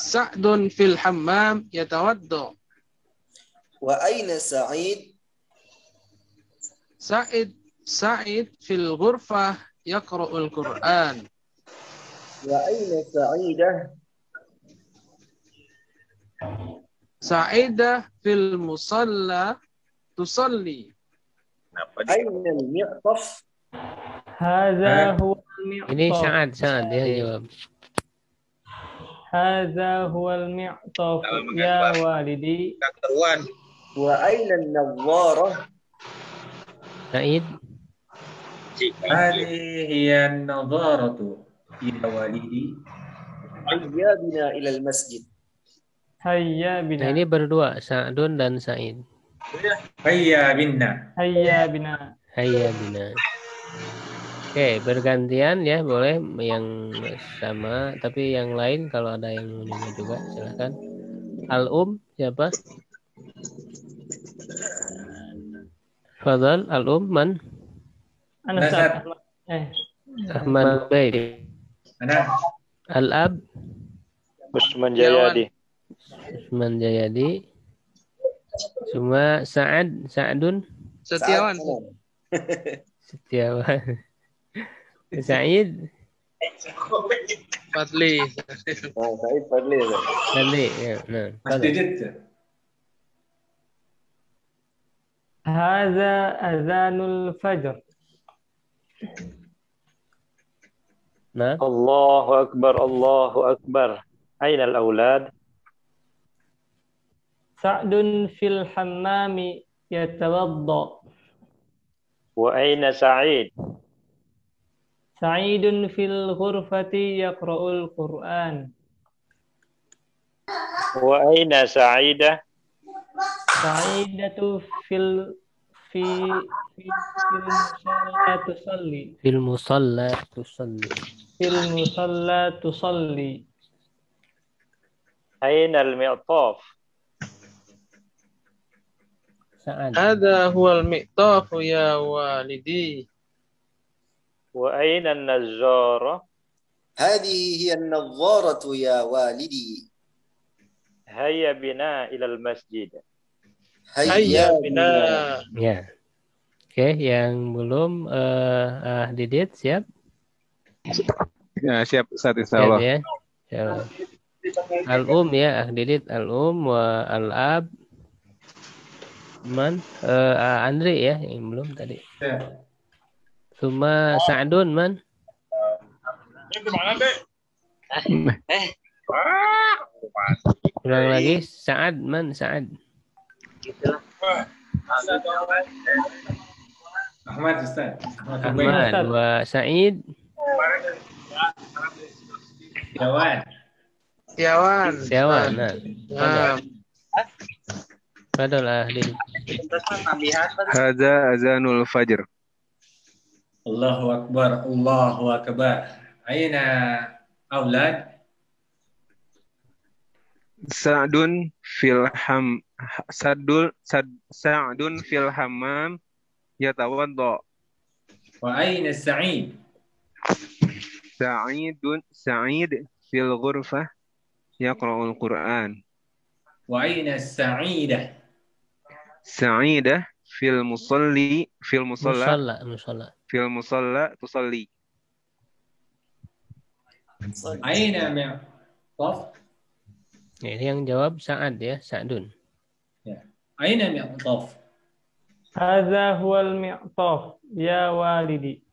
Sa'dun fil hammam yatawadda. Wa aina Sa'id? Sa'id fil ghurfah yaqra'ul Qur'an. Wa aina Sa'idah? Sa'idah fil musalla tusalli. Aina al-mi'taf? Hadza huwa al-mi'taf. Ini Sa'ad ya jawab. Hadza huwa al-mi'taf ya walidi. Wa aina an-nawwarah? Sa'id. Hadhihi hiya an-nadharatu ya walidi. Hayya bina ila al-masjid. Hayya Nah, bina. ini berdua, Sa'dun dan Sa'id. Hayya binna. Hayya bina. Hayya bina. Oke, bergantian ya, boleh yang sama, tapi yang lain kalau ada yang mau nanya juga silakan. Al-um siapa? Fadal, Al-um man? Ana Ustaz Ahmad. Ahmad Baik. Ana Al-ab Usman Jayadi. Usman Jayadi. Cuma Sa'dun Setiawan. Setiawan. Sa'id Fadli. Sa'id Fadli. Fadli ya. Nah, Masjid. Hadza adzanul fajr. nah, Allahu akbar. Allahu akbar. Aina al-aulad? Sa'dun fil hammami yatawadda. Wa aina Sa'id? Sa'idun fil ghurfati yaqra'ul Qur'an. Wa aina Sa'idah? Sa'idatu fil musalla tusalli. fil musalla tusalli. fil musalla tusalli. Aina al-mi'taf? Sa'ad. Hadha huwal mi'tafu ya walidi. Wa aina an-najjara? هذه هي النظارة يا والدي. Hayya bina ilal masjid. Hayya bina. Ya. Oke, yang belum Didit siap? Ya, siap Ustaz, Siap insyaallah. ya. Ya. Ya, Didit wa al-ab. Andri ya, yang belum tadi. Suma Sa'dun man. Ulang lagi, Sa'ad man, Sa'ad. Ahmad Ustaz. Ahmad wa Sa'id. Siawan. Nah. Padahal Didit. Hadza azanul fajr. Allahu Akbar, Allahu Akbar. Aina aulad? Sa'dun fil hammam yatawadda. Wa aina Sa'id? Sa'id fil ghurfah yaqra'ul Qur'an. Wa aina Sa'idah? Sa'idah fil musalla tusalli. Aina mi'taf? Ya, ini yang jawab Sa'ad ya, Sa'dun. Ya. Aina mi'taf? Hadza huwal mi'taf ya walidi.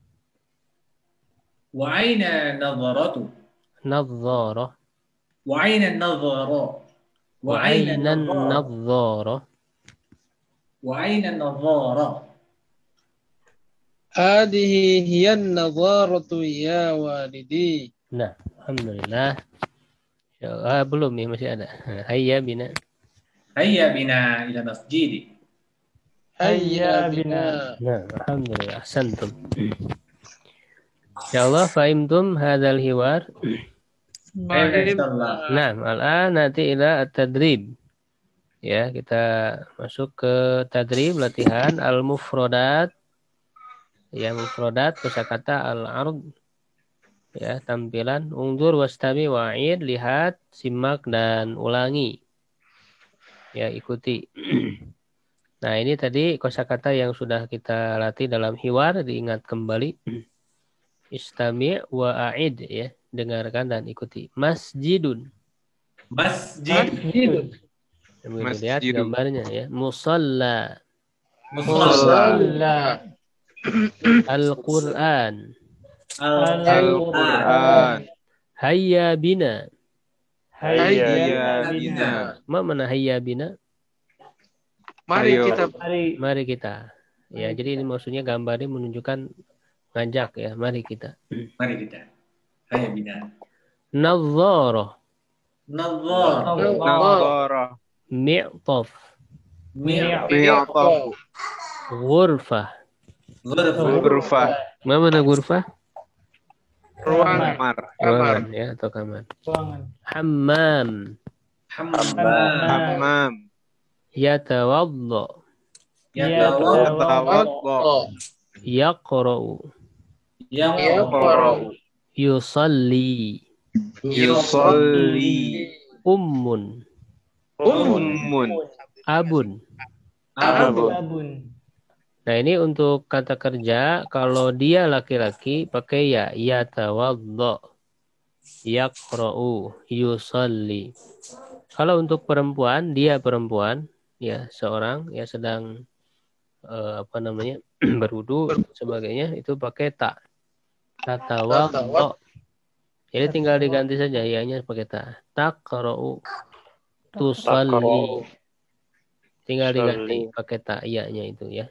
Wa aina nadharatu? Nadhara. Wa aina nadhara? Wa aina nadhara. Wa aina nadhara? Hadhihi hiya an-nadharatu ya walidi. Nah, alhamdulillah. Belum ya, masih ada. Hayya bina. Hayya bina ila masjid. Hayya bina. Nah, alhamdulillah. Ahsantum. Insyaallah fahimtum hadzal hiwar. Insyaallah. Nah, al'an nanti ila at-tadrib. Ya, kita masuk ke tadrib latihan al-mufradat. Ya, mufradat kosakata al-ard. Ya, tampilan ungdur wastami wa'id, lihat, simak dan ulangi. Ya, ikuti. Nah, ini tadi kosakata yang sudah kita latih dalam hiwar, diingat kembali. Istami' wa a'id ya, dengarkan dan ikuti. Masjidun. Masjid. Lihat gambarnya ya. Musalla. Musalla. Al-Qur'an. Al-Qur'an. Hayya bina. Hayya bina. Mana hayya bina? Mari kita. Ya, jadi ini maksudnya gambarnya menunjukkan ngajak ya. Mari kita. Hayya bina. Nadhara. Nadhara. Mi'taf. Mi'taf. Ghurfah. Ghurfah. Mana ghurfah? Ruangan. Ruangan ya, atau kamar. Hammam. Yatawadda. Yaqra'u. Yusalli. Ummun. Abun. Nah, ini untuk kata kerja, kalau dia laki-laki pakai ya, yatawadda, yaqra'u, yusalli. Kalau untuk perempuan, dia perempuan, ya seorang ya sedang berwudu sebagainya, itu pakai ta. Tatawadda. Jadi tinggal diganti saja ya-nya pakai ta. Taqra'u, tusalli. Tinggal diganti pakai ta ya-nya itu ya.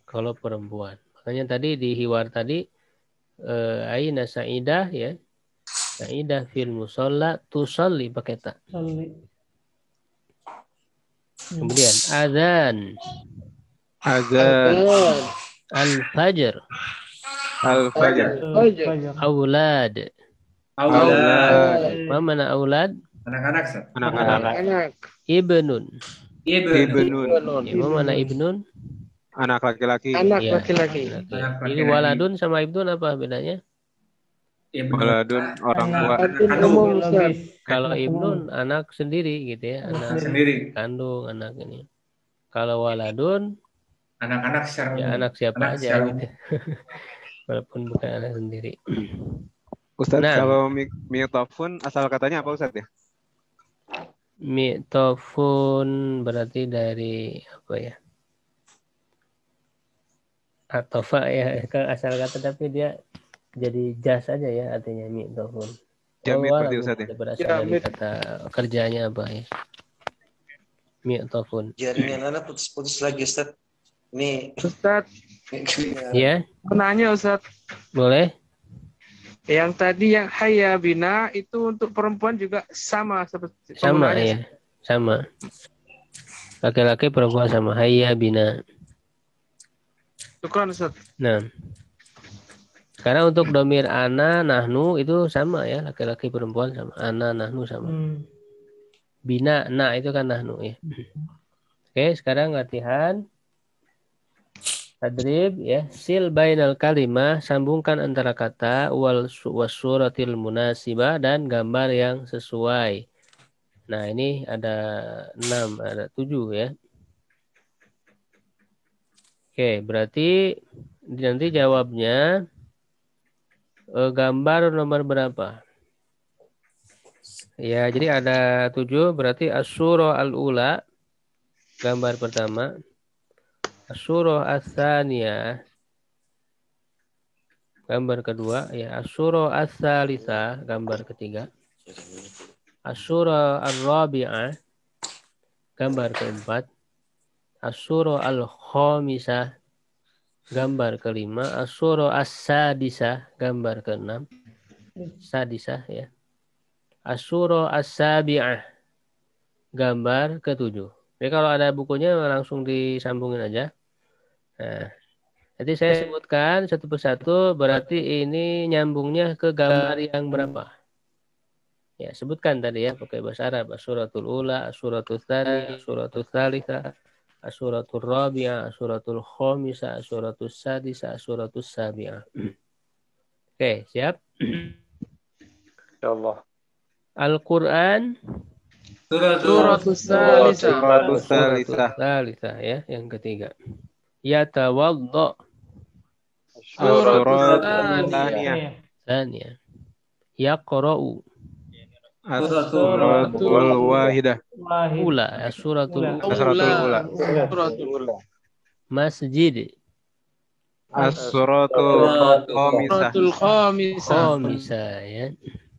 Kalau perempuan. Makanya tadi di hiwar tadi aina Sa'idah ya. Sa'idah fil musalla tusalli pakai ta. Kemudian azan. Al-fajr. Al-Fajr. Aulad. Ma mana aulad? Anak-anak, Ustaz. Anak-anak. Ibnun. Ibnun. Ma mana ibnun? Anak laki-laki. Anak Iya, laki-laki. anak Anak laki. Jadi laki-laki. waladun sama ibnun apa bedanya? Waladun orang tua. Umum, Ustaz. Kalau ibnun anak sendiri gitu ya, anak Sendiri. kandung, anak ini. Kalau waladun Anak-anak secara umum. ya anak siapa Anak aja secara gitu. Walaupun bukan anak sendiri. Ustaz, Nah. kalau miktofon asal katanya apa Ustaz ya? Miktofon berarti dari apa ya? Atofa ya, kan asal kata tapi dia jadi jas aja ya artinya miktofon. Jamit berarti Alam Ustaz ya? berasal dari kata kerjanya apa ya? Miktofon. Jaringan anak putus-putus lagi Ustaz. Ini Ustaz, Ya, menanya Ustaz. boleh? Yang tadi yang hayya bina itu untuk perempuan juga sama seperti Sama penggunaannya. ya, sama. Laki-laki perempuan sama. Hayya bina. Syukran Ustaz. Nah, karena untuk domir ana, nahnu itu sama ya, laki-laki perempuan sama. Ana, nahnu sama. Bina, na itu kan nahnu ya. Oke, sekarang latihan. Tadrib ya, sil bainal kalimah, sambungkan antara kata wasuratil munasibah dan gambar yang sesuai. Nah, ini ada 6, ada 7 ya. Oke, berarti nanti jawabnya gambar nomor berapa? Ya, jadi ada 7, berarti as-surah al-ula, gambar pertama. As-surah as-saniyah, gambar kedua. Ya, as-surah as-salisa, gambar ketiga. As-surah ar-rabi'ah, gambar keempat. As-surah al-khamisah, gambar kelima. As-surah as-sadisah, gambar keenam. Sadisah ya. As-surah as-sabi'ah, gambar ketujuh. Jadi kalau ada bukunya langsung disambungin aja. Nah, nanti saya sebutkan satu persatu, berarti ini nyambungnya ke gambar yang berapa? Ya, sebutkan tadi ya, pakai bahasa Arab. As-suratul ula, as-suratul tsani, as-suratul tsalitsah, as-suratul rabi'ah, as-suratul khamisah, as-suratul sadisah, as-suratul sabi'ah. Oke, siap? Insyaallah. Al-Qur'an Suratus Suratul Tsalitsah ya, yang ketiga. Yatawaddo. Suratul Tsaniyah. Yaqra'u. As-suratul wahidah. Ula, as-suratul As-suratul ula. Masjid. As-suratul khamisah. Khamisah ya.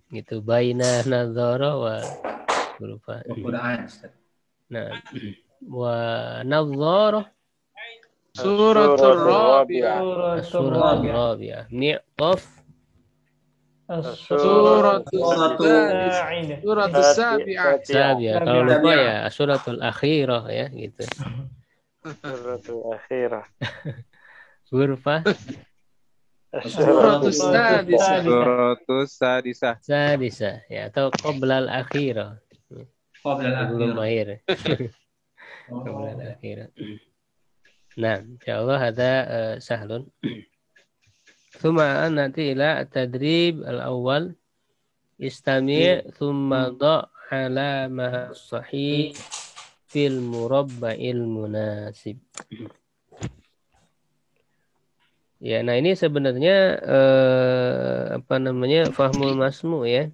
Gitu baina nadzara wa berupa. Nah, wa nadzara Suratul rabi'ah. Suratul rabi'ah. Mi'taf. Suratul sabi'ah. Sabi'ah. Kalau lupa ya suratul akhirah ya gitu. Suratul akhirah. Ghurfah. Suratul sadisah. Suratul sadisah. Sadisah ya, atau qoblal akhirah. Belum akhir. Qoblal akhirah. Nah, insyaallah ada sahlun. Thumma nanti ila tadrib al-awwal istami' thumma dha' alamah sahih fil murabba'il munasib. Ya, nah ini sebenarnya fahmul masmu ya.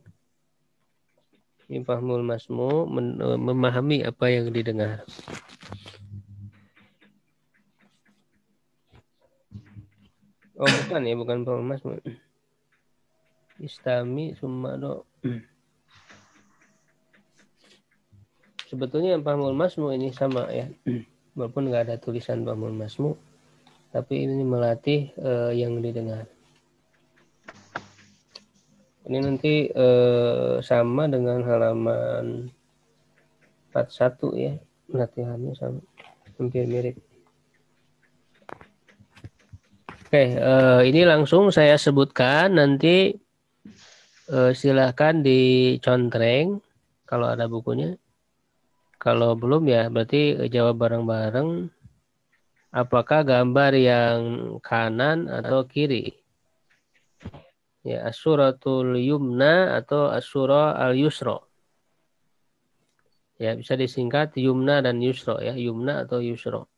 Ini fahmul masmu memahami apa yang didengar. Oh bukan ya, bukan fahmul masmu. Istami summa do. Sebetulnya fahmul masmu ini sama ya. Walaupun nggak ada tulisan fahmul masmu. Tapi ini melatih yang didengar. Ini nanti sama dengan halaman 41 ya. Latihannya sama. Hampir mirip. Oke, ini langsung saya sebutkan, nanti silahkan dicontreng kalau ada bukunya. Kalau belum ya berarti jawab bareng-bareng. Apakah gambar yang kanan atau kiri? Ya, as-suratul yumna atau as-surah al-yusra. Ya, bisa disingkat yumna dan yusra ya, yumna atau yusra.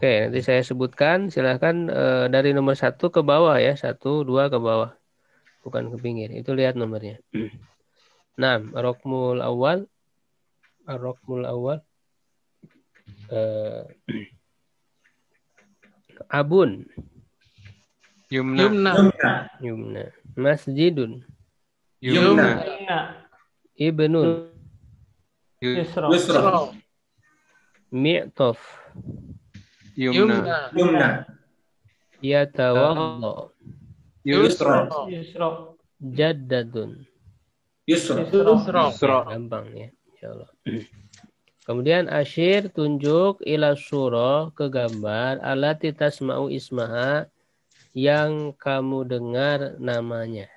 Oke, nanti saya sebutkan. Silahkan dari nomor 1 ke bawah ya, 1, 2 ke bawah, bukan ke pinggir. Itu lihat nomornya. Nah, ar-raqmul awal, abun, Yumna. yumna, masjidun, Yumna. ibnun, Yusra. mi'tof, Yumna. Yumna. yatawadda, Yusra. jaddadun. Yusra. Yusra. Gampang ya, insyaallah. Kemudian asyir, tunjuk ila surah, ke gambar, alati tasma'u ismaha, yang kamu dengar namanya.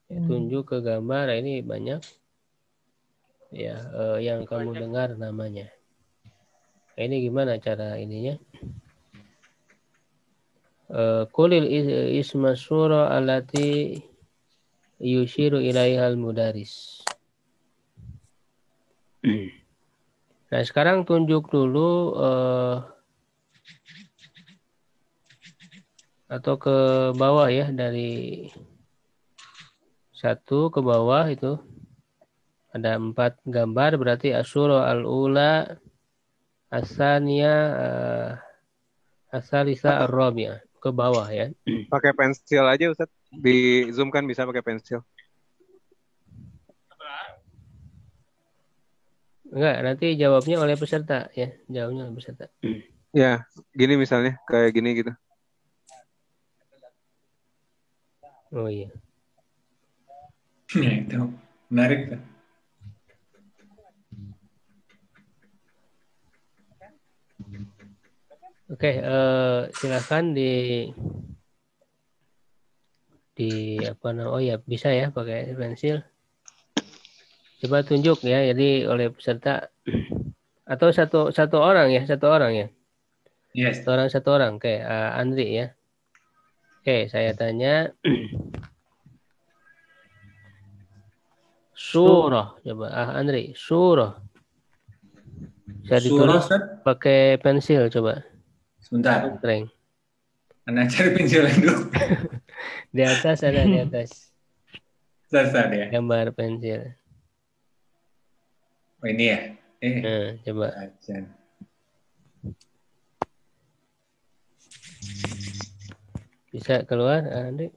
Tunjuk ke gambar, ini banyak ya, yang kamu dengar namanya. Ini gimana cara ininya? Qulil isma surah alati yushiru ilaihal mudaris. Nah, sekarang tunjuk dulu atau ke bawah ya, dari 1 ke bawah itu ada 4 gambar, berarti asyura al-ula, asania, asalisa, ar-rabi'ah, ke bawah ya. Pakai pensil aja Ustaz. Di Zoom kan bisa pakai pensil. Enggak, nanti jawabnya oleh peserta ya, jawabnya oleh peserta. Ya, gini misalnya, kayak gini gitu. Oh iya. Ya, itu menarik. Oke, silakan di apa namanya? Oh ya, bisa ya pakai pensil. Coba tunjuk ya, jadi oleh peserta atau satu orang ya, Yes. satu orang. Oke, Andri ya. Oke, saya tanya. Surah, coba Andri, surah. Saya ditulis pakai pensil, coba. Sebentar. Contreng. Anak cari pensil dulu. Di atas ada, di atas. Selesai ya. Gambar pensil. Oh ini ya. Nah, coba. Ajan. Bisa keluar, Andri?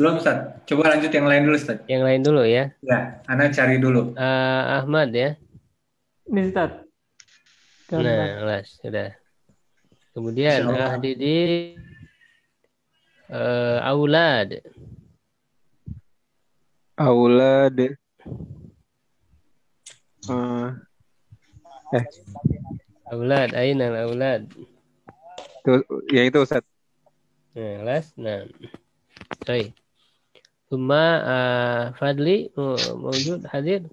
Belum Ustaz. Coba lanjut yang lain dulu Ustaz. Yang lain dulu ya. Ya, Anak cari dulu. Ahmad ya. Ini Ustaz. Nah, las, sudah. Kemudian Didi, aulad. Aulad. Aulad, aina aulad. Tuh, yang itu Ustaz. Nah, las, nah. Sorry. Thumma Fadli mawjud hadir.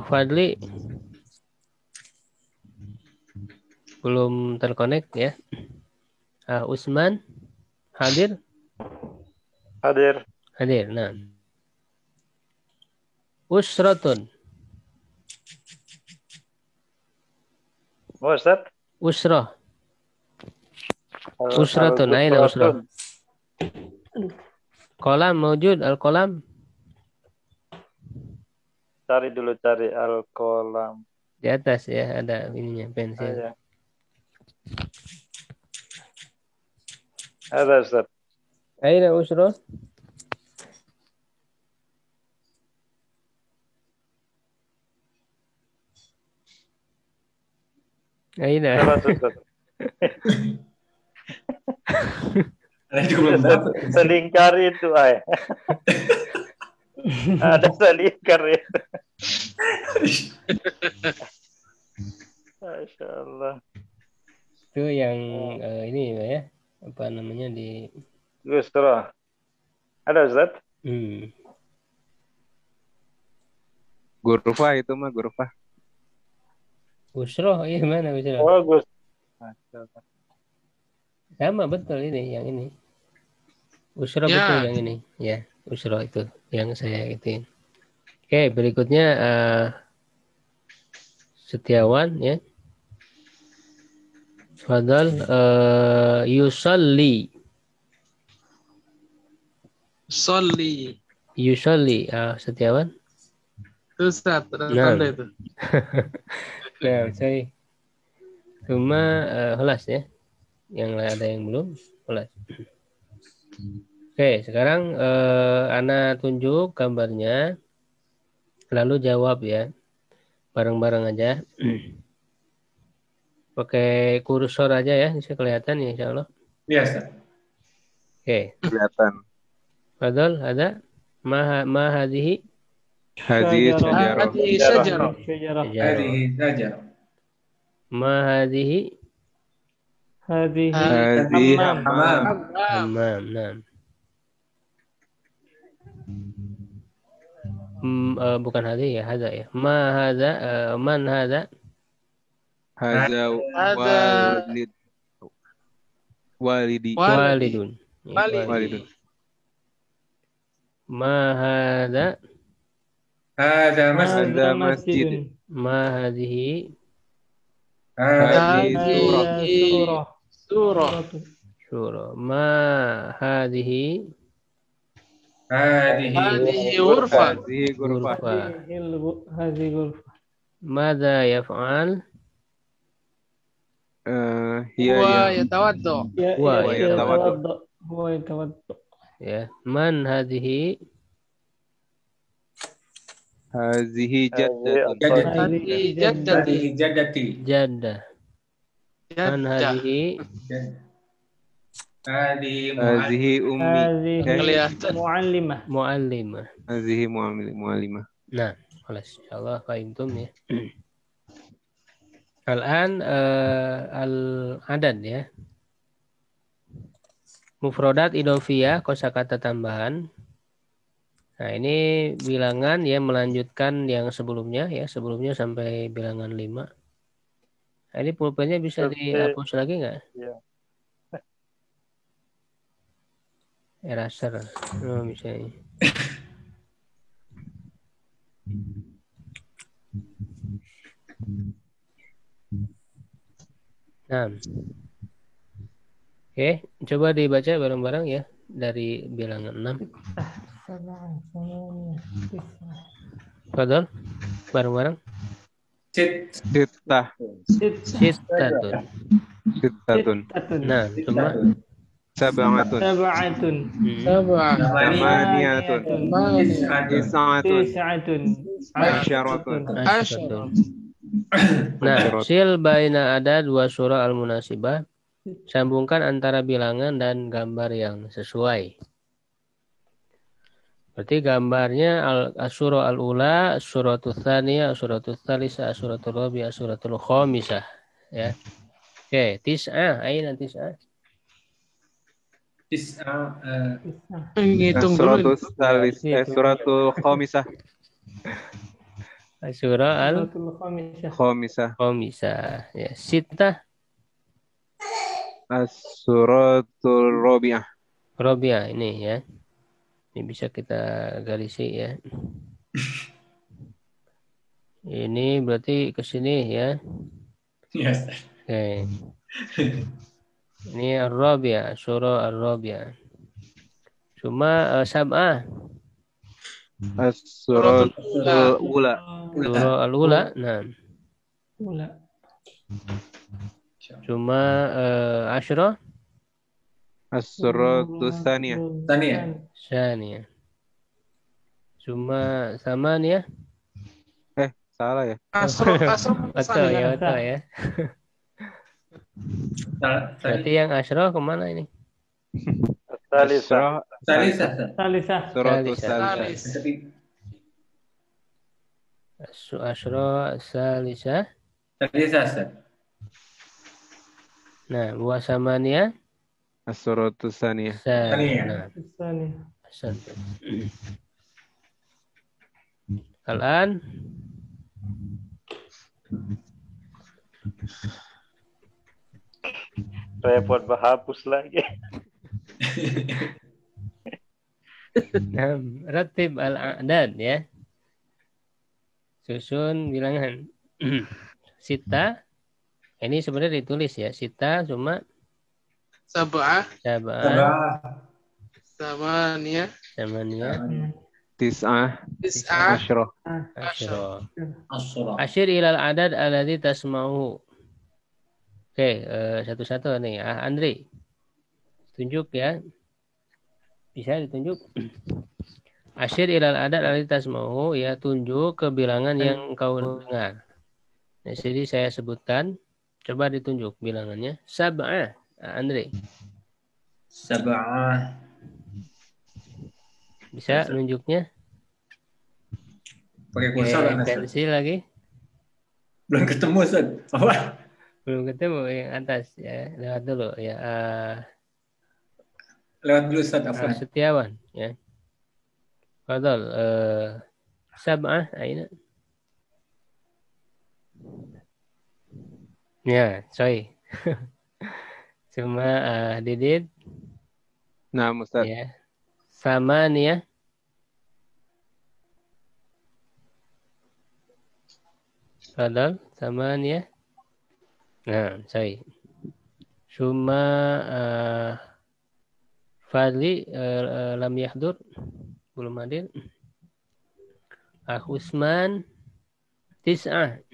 Fadli belum terkonek ya. Usman hadir? Hadir. Hadir. Nah. Usratun. Ustaz. Usrah. Usratun. Aina usrah? Kolam mawjud, al-kolam. Cari al-kolam. Di atas ya, ada ininya, pensil. Ada Ustaz. Aina usrah? Aina. Selingkar itu, ay. Ada selingkar itu. Masya Allah. Itu yang ini ya, apa namanya di Yusra. Ada Ustaz? Gurfa itu mah gurfa. Usroh, iya mana Usroh? Oh, Gus. Sama betul ini, yang ini. Usroh Ya. betul yang ini. Ya, Usroh itu yang saya ituin. Oke, berikutnya Setiawan ya. Fadal yusalli. Yusalli. Setiawan. Itu Ustaz, Nah. tanda itu. Nah, saya cuma kelas ya. Yang lain ada yang belum kelas. Oke, sekarang Ana tunjuk gambarnya. Lalu jawab ya. Bareng-bareng aja. Pakai kursor aja ya, bisa kelihatan ya insya Allah. Biasa. Oke. Kelihatan. Fadol, ada? Ma hadhihi? Hadhihi syajarah. Hadhihi syajarah. Hadhihi saja. Ma hadhihi? Hadhihi Hammam. Hammam. Nah. Bukan hadhihi ya, hadza ya. Ma hadza? Man hadza? Hadza walidi. Walidun. Walidun. Ma hadza? Hadza masjid. Hadza masjid. Ma hadhihi? Hadhihi surah. Surah. Ma hadhihi? Hadhihi ghurfa. Hadhihi gurfa. Hadhihi ghurfa. Mada yaf'al? Wa yatawaddu. Wa yatawaddu. Ya. Man hadhihi? Hadhihi jaddatun. Hadhihi jaddati. Hadhihi jaddati. Jaddah. Man hadhihi? Hadhihi ummi. Kelihatan. Muallimah. Hadhihi muallimah. Nah, خلاص insyaallah fahimtum ya. Al-an al-adad ya. Mufradat idhofiyah, kosakata tambahan. Nah, ini bilangan ya, melanjutkan yang sebelumnya ya, sebelumnya sampai bilangan 5. Nah, ini pulpennya bisa dihapus lagi nggak? Iya. Eraser. Oh, bisa ini. Nah. Oke, coba dibaca bareng-bareng ya dari bilangan 6. Fadol, bareng-bareng. Sittah. Sittatun. Nah, cuma Sab'atun. Thamaniyatun. Tis'atun. Asyaratun. Nah, sil baina adad wa surah al-munasibah. Sambungkan antara bilangan dan gambar yang sesuai. Berarti gambarnya as-surah al-ula, as-suratul tsaniyah, as-suratul tsalisah, as-suratul rabi'ah, as-suratul khamisah. Ya. Oke, tis'ah, aina tis'ah. Ngitung dulu. Suratul khamisah. Surah Khamisah. Ya, sittah. As-suratul rabi'ah. Rabi'ah ini ya. Ini bisa kita garisi ya. Ini berarti ke sini ya. Yes. Oke. Ini Ar-Rabi'ah, surah Ar-Rabi'ah. Cuma sab'ah. As-suratul ula. Surah Al-Ula. Nah. Cuma Asyrah. As-suratul tsaniyah. Saniyah. Cuma Samaniyah. Salah ya. Betul ya. Berarti yang Asyrah kemana ini? Salisah. Suratul salisah. Asyra salisa. Salisa, Ustaz. Nah, wa samania. As-suratu saniyah. Nah, Hasan. Al-an. Repot berhapus lagi. Nah, ratib al-a'dad ya. Susun bilangan. Sita. Ini sebenarnya ditulis ya. Sita cuma Sab'ah, sab'ah, samaniyah, samania, Tis'ah. tis'ah, Asyra. asyra. Asyra. Asyir ilal adad alladzi tasma'uhu. Oke, satu-satu nih. Andri. Tunjuk ya. Bisa ditunjuk. Asyir ilal adad alladzi tasma'uhu, ya tunjuk ke bilangan yang engkau dengar. Nah, jadi saya sebutkan, coba ditunjuk bilangannya. Sab'ah. Andri. Sab'ah. Bisa nunjuknya? Pakai kursor kan, Ustaz? Pensil lagi? Belum ketemu, Ustaz. Apa? Belum ketemu yang atas ya. Lewat dulu ya. Lewat dulu, Ustaz. Apa? Setiawan ya. Fadal. Sab'ah aina. Ya, sorry. Cuma Didit. Nah, Ustaz. Ya. Sama nih ya. Fadal, sama nih ya. Nah, sorry. Cuma Fadli lam yahdur. Belum hadir. Usman tis'ah.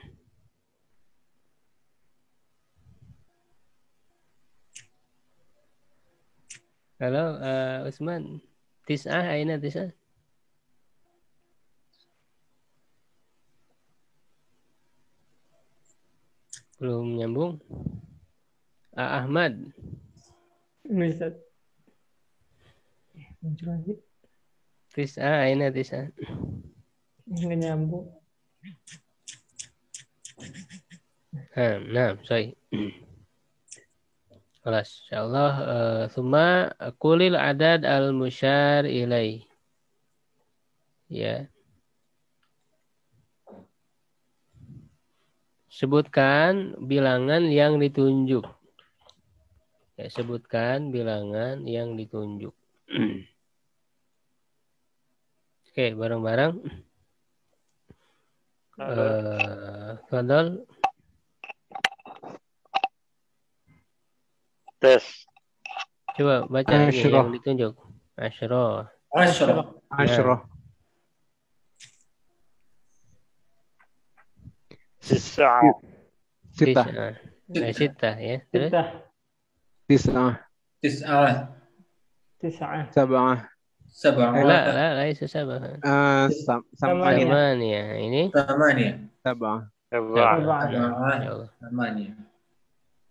Halo Usman. Tis'ah, aina tis'ah? Belum nyambung. Ahmad. Bisa. Muncul lagi. Tis'ah, aina tis'ah? Nggak nyambung. Nah, sorry. Kelas, insyaallah. Summa kulil adad al-musyar ilai. Ya. Sebutkan bilangan yang ditunjuk. Ya, sebutkan bilangan yang ditunjuk. Oke, bareng-bareng. Fadal. Tes. Coba baca ini yang ditunjuk. Asyra. Asyra. Asyra. Tis'ah. Sita. Sita ya. Terus? Tis'ah. Tis'ah. Tis'ah. Sab'ah. Sab'ah. La, isa sab'ah. Samaniyah. Ini? Samaniyah. Sab'ah. Samaniyah.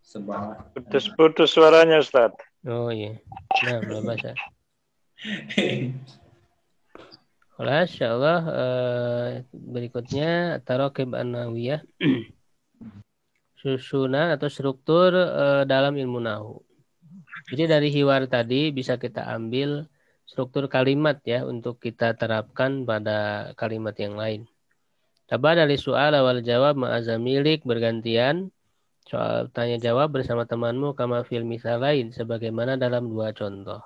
Sab'ah. Putus-putus suaranya, Ustaz. Oh iya. Nah, belum bahasa. Kelas, insyaallah berikutnya Taraqib an-Nawiyah. Susunan atau struktur dalam ilmu nahu. Jadi dari hiwar tadi bisa kita ambil struktur kalimat ya untuk kita terapkan pada kalimat yang lain. Coba dari soal awal jawab ma'azamilik bergantian. Soal tanya jawab bersama temanmu kama fil misal lain sebagaimana dalam dua contoh.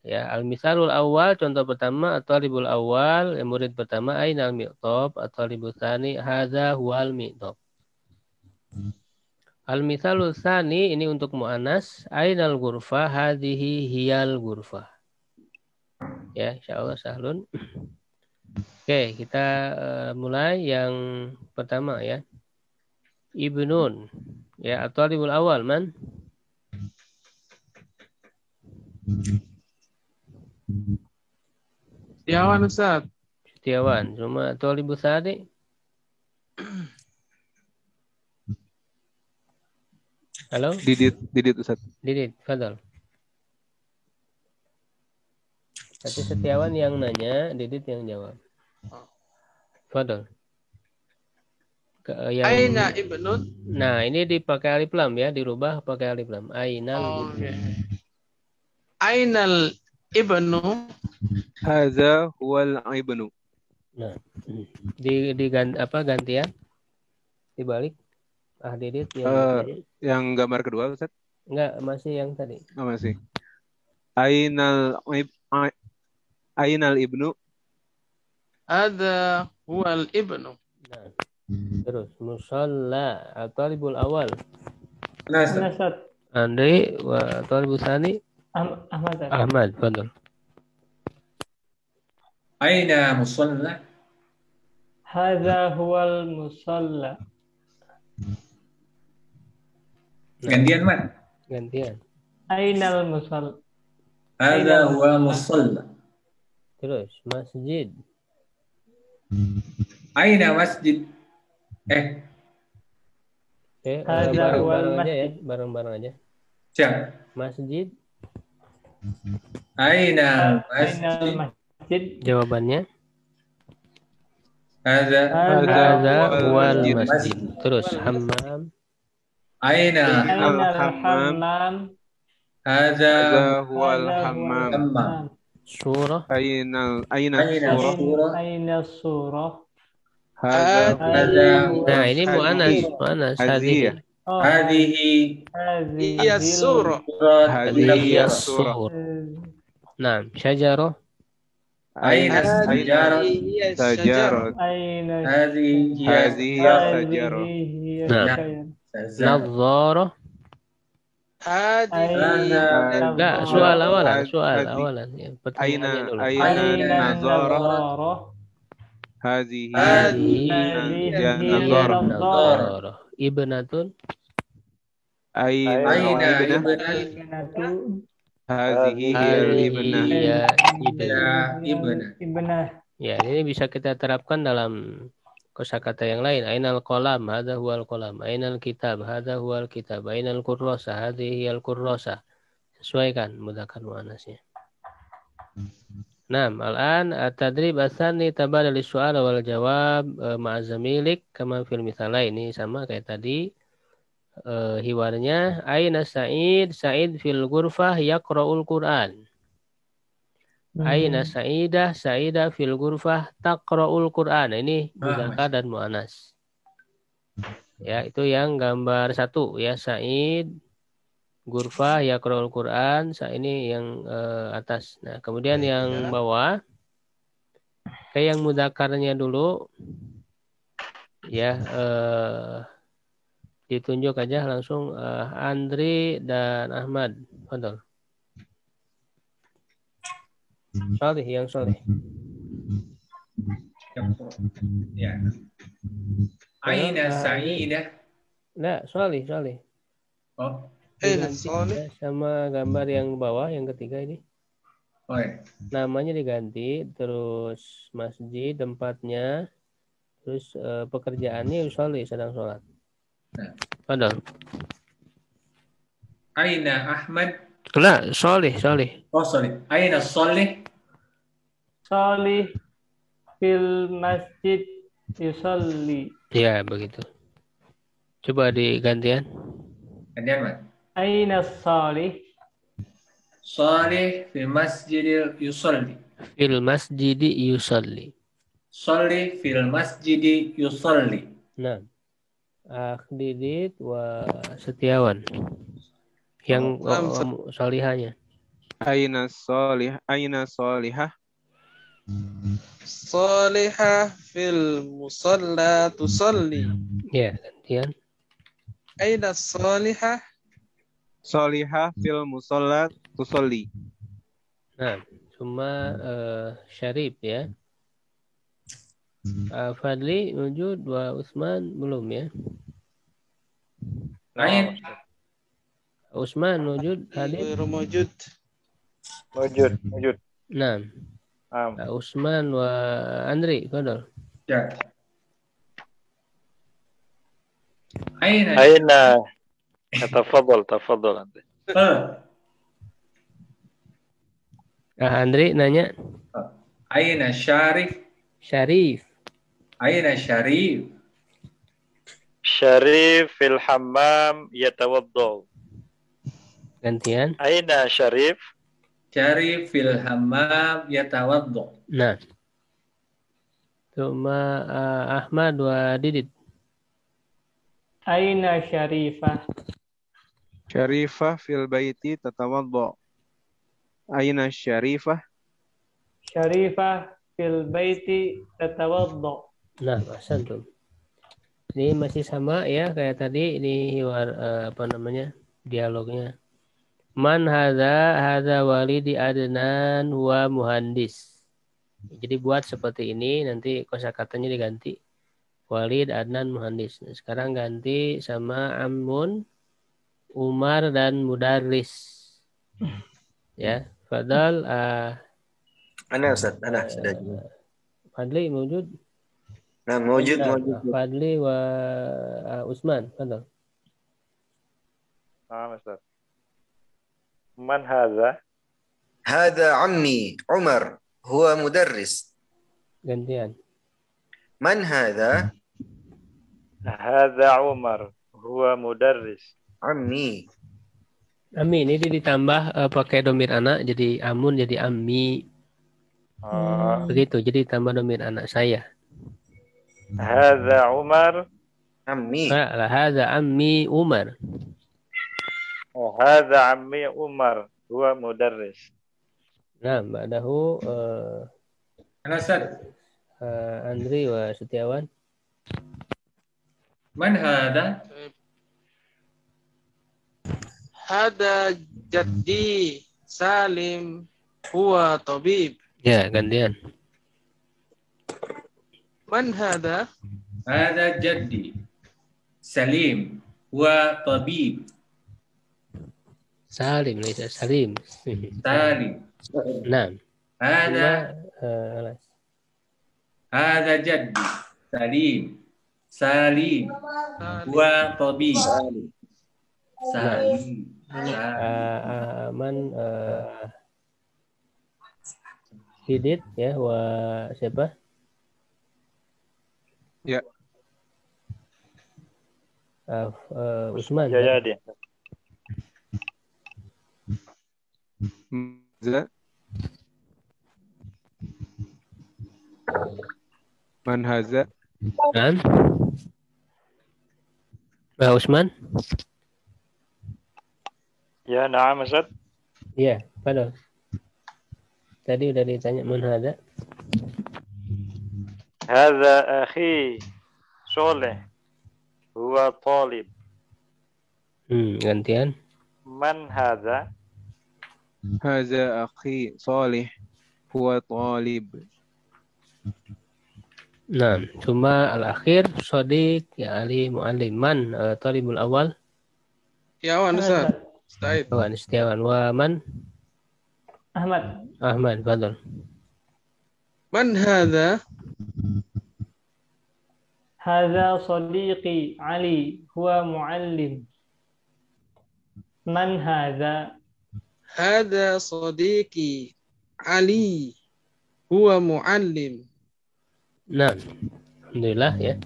Ya, al-misalul awal contoh pertama atau talibul awal, murid pertama ainal mi'tob atau talibul tsani hadza huwal mi'tob. Al-misalul tsani ini untuk muannas ainal ghurfah hadhihi hiyal ghurfah. Ya, insyaallah sahlun. Oke, kita mulai yang pertama ya. Ibnun. Ya, atau talibul awal man? Setiawan, Ustaz. Setiawan. Cuma talibul tsani. Halo? Didit Ustaz. Didit, fadal. Tapi Setiawan yang nanya, Didit yang jawab. Fadal. yang Aina ibnun. nah ini dipakai alif lam ya, dirubah pakai alif lam. Ainal ibnu. Ainal ibnu. Hadza huwal ibnu. Nah, gantian dibalik. Didit Yang gambar kedua Ustaz? Enggak, masih yang tadi. Oh, masih. Ainal ibnu. Hadza huwal ibnu. Nah, terus musalla at-talibul awal. Nasad. Andri wa talibul tsani Ahmad, fadhil. Aina musalla? Hadza huwal musalla. Gantian, Mat. Gantian. Ainal musalla. Hadza huwa musalla. Terus masjid. Aina masjid? Bareng-bareng aja ya, bareng-bareng aja. Siap. Masjid. Aina Ainal masjid. Jawabannya hadza huwal masjid. Terus hammam. Aina hammam. hadza huwal hammam. Surah. Aina surah. Aina surah. Nah, ini mu'anas Hadhihi. hadhihi Iya surah. Hadhihi as-surah. Nah, syajarah. Aina sajarah? Sajarah. Aina Hadhihi sajarah. Nah, nadharah. Enggak, soal awalan. Pertanyaannya dulu. Aina nazarah. Hadhihi nadharah. Ibnatun. Aina ibnatu. Hadhihi ibnah. Ibnah. Ya, ini bisa kita terapkan dalam kosakata yang lain. Ainal qalam, hadza huwal qalam. Ainal kitab, hadza huwal kitab. Ainal kurrasa, hadhihi al kurrasa. Sesuaikan mudzakkar muannasnya. Naam, al-an at-tadrib ats-tsani tabadal as-su'al wal jawab ma'a zamilik kama fil mithalain. Ini sama kayak tadi. Hiwarnya aina Sa'id fil ghurfah yaqra'ul Qur'an. Aina Sa'idah fil ghurfah taqra'ul Qur'an. Ini mudzakkar dan muannas. Ya, itu yang gambar 1 ya, Sa'id ghurfah yaqra'ul Qur'an. Ini yang atas. Nah, kemudian yang bawah kayak yang mudzakarnya dulu ya, ditunjuk aja langsung Andri dan Ahmad. Fadhil. Yang Salih. Ya. Aina Sa'idah? Nah, Salih. Oh. Diganti sama gambar yang bawah yang ketiga ini. Oh, ya. Namanya diganti, terus masjid tempatnya, terus pekerjaannya Salih sedang sholat. Fadhil. Aina Ahmad? Lah, Salih. Oh, sorry. Aina Salih? Salih fil masjid yusalli. Ya, begitu. Coba digantian. Gantian, Mat. Aina Salih? Salih fil masjid yusalli. Fil masjid yusalli. Salih fil masjid yusalli. Nah, Didit wa Setiawan. Yang salihahnya. Aina salihah. Salihah fil musalla tusalli. Ya, gantian. Aina salihah? Salihah fil musalla tusalli. Nah, cuma Syarif ya. Fadli wujud wa Utsman belum ya. Lain. Utsman wujud hadir. Wujud. Nah. Utsman wa Andri, Fadhil. Ya. Aina. Tafadhal Andri. Andri nanya. Aina Syarif? Syarif. Aina Syarif? Syarif fil hammam yatawaddo. Gantian. Aina Syarif? Syarif fil hammam yatawaddo. Nah. Cuma Ahmad wa Didit. Aina Syarifah? Syarifah fil baiti tatawaddo. Aina Syarifah? Syarifah fil baiti tatawaddo. Nah, ahsantum. Ini masih sama ya kayak tadi, ini dialognya. Man hadza walidi Adnan huwa muhandis. Jadi buat seperti ini, nanti kosakatanya diganti. Walid Adnan muhandis. Nah, sekarang ganti sama Amun, Umar dan Mudarris. Ya, Fadal Ana Ustaz, ana sudah. Fadli mewujud. Nah, mewujud. Fadli wa Usman, Fadal. Ustaz. Man hadza? Hadza ammi Umar, huwa mudarris. Gantian. Man hadza? Hadza Umar, huwa mudarris. Ammi. Ammi ini ditambah pakai domir anak, jadi Amun jadi Ammi. Begitu, jadi tambah domir anak saya. Hadza Umar. Ammi. Hadza Ammi Umar. Hadza ammi Umar, huwa mudarris. Nah, ba'dahu Ana Ustaz. Andri wa Setiawan. Man hadza? Hada jaddi Salim huwa tabib. Ya, gantian. Man hada? Hadza jaddi Salim wa tabib. Salim, laisa Salim. Salim. Nah. Hadza jaddi Salim wa tabib. Salim. Aman Hidit ya, wa siapa? Ya. Usman. Ya dia. Man haza? Kan? Usman? Ya, na'am Ustaz. Iya, padahal. Tadi udah ditanya man hadza. Hadza akhi Soleh, huwa talib. Gantian. Man hadza? Haza akhi Salih, huwa talib. Nah, cuma al-akhir Shadiq ya Ali Muallim. Man talibul awal? Setiawan Ustaz. Said. Setiawan. Wa man? Ahmad, fadhal. Man hadza? Hadza sadiqi Ali huwa muallim. Man hadza? Hada sadiqi Ali huwa muallim. Nah, alhamdulillah ya.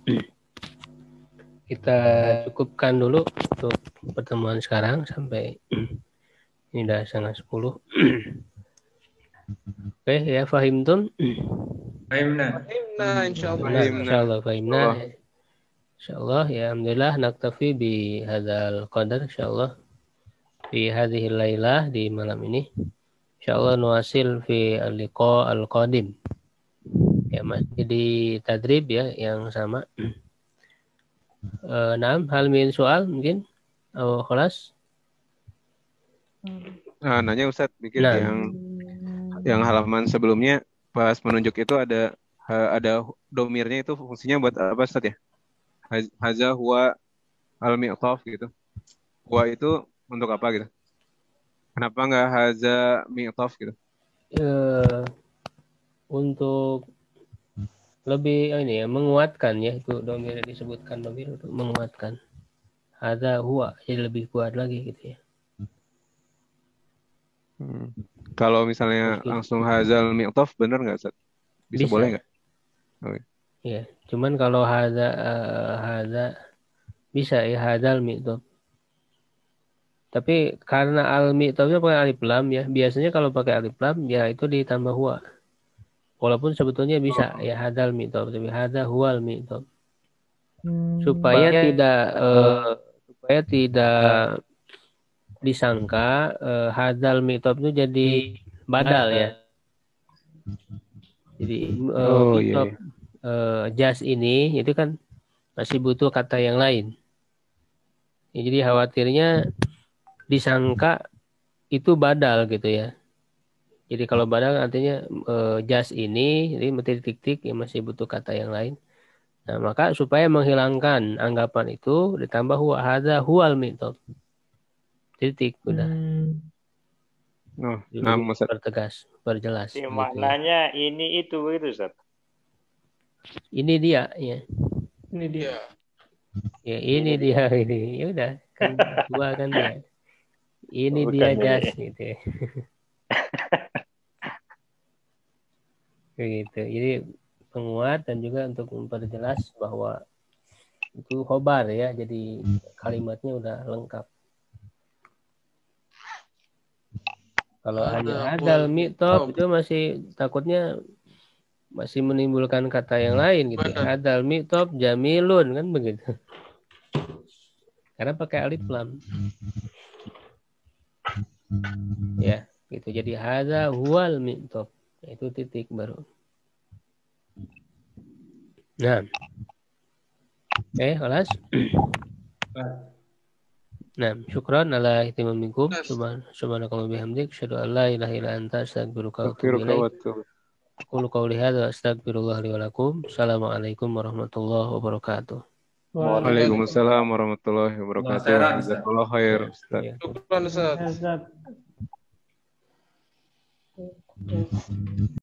Kita cukupkan dulu untuk pertemuan sekarang sampai ini udah 9:30. Oke ya, fahimtum? Fahimna. Insyaallah. Insyaallah ya, alhamdulillah naktafi bi hadzal qadar insyaallah. Fi hadhil lailah, di malam ini insyaallah nuwasil fi al-liqa al-qadim ya, masih di tadrib ya yang sama. Naam, hal min soal mungkin khalas. Nah, nanya Ustaz, bikin yang halaman sebelumnya pas menunjuk itu ada domirnya, itu fungsinya buat apa Ustaz ya? Haza huwa al-mi'taf gitu. Huwa itu untuk apa gitu? Kenapa nggak haza mi'taf gitu? Untuk lebih ini ya, menguatkan ya, itu domir disebutkan domir untuk menguatkan. Haza huwa, jadi lebih kuat lagi gitu ya. Kalau misalnya langsung hazal mi'taf benar nggak Ustaz? Bisa boleh nggak? Iya, cuman kalau haza bisa ya hadzal mi'tob. Tapi karena al-mi'tobnya pakai alif lam ya, biasanya kalau pakai alif lam ya itu ditambah huwa. Walaupun sebetulnya bisa ya hadzal mi'tob, tapi hadza huwal mi'tob. Supaya tidak disangka hadzal mi'tob itu jadi badal ya. Jadi mi'tob jas ini itu kan masih butuh kata yang lain. Ya, jadi khawatirnya disangka itu badal gitu ya. Jadi kalau badal artinya jas ini, jadi titik-titik yang masih butuh kata yang lain. Nah, maka supaya menghilangkan anggapan itu ditambah huwa hadza huwal mi'tob. Titik udah. Pertegas, perjelas. Gitu. Maknanya ini itu Ustaz. Ini dia ya. Ini dia. Ya ini dia ini. Ya udah kan dua kan dia. Ini bukan dia ini. jas gitu ya. Gitu. Jadi penguat dan juga untuk memperjelas bahwa itu khobar ya. Jadi kalimatnya udah lengkap. Kalau hanya hadal mi'tob itu masih takutnya masih menimbulkan kata yang lain gitu. Hadal mi'tob jamilun kan begitu. Karena pakai alif lam. Ya, gitu. Jadi hadza huwal mi'tob. Itu titik baru. Nah. Kelas. Nah, syukran ala ihtimam minkum. Subhanakallah bihamdik. Asyhadu an la ilaha illa anta astaghfiruka wa atubu ilaik. Qul qawli hadza astaghfirullah li wa lakum. Assalamualaikum warahmatullahi wabarakatuh. Waalaikumsalam warahmatullahi wabarakatuh. Jazakallahu khair. Syukran Ustaz.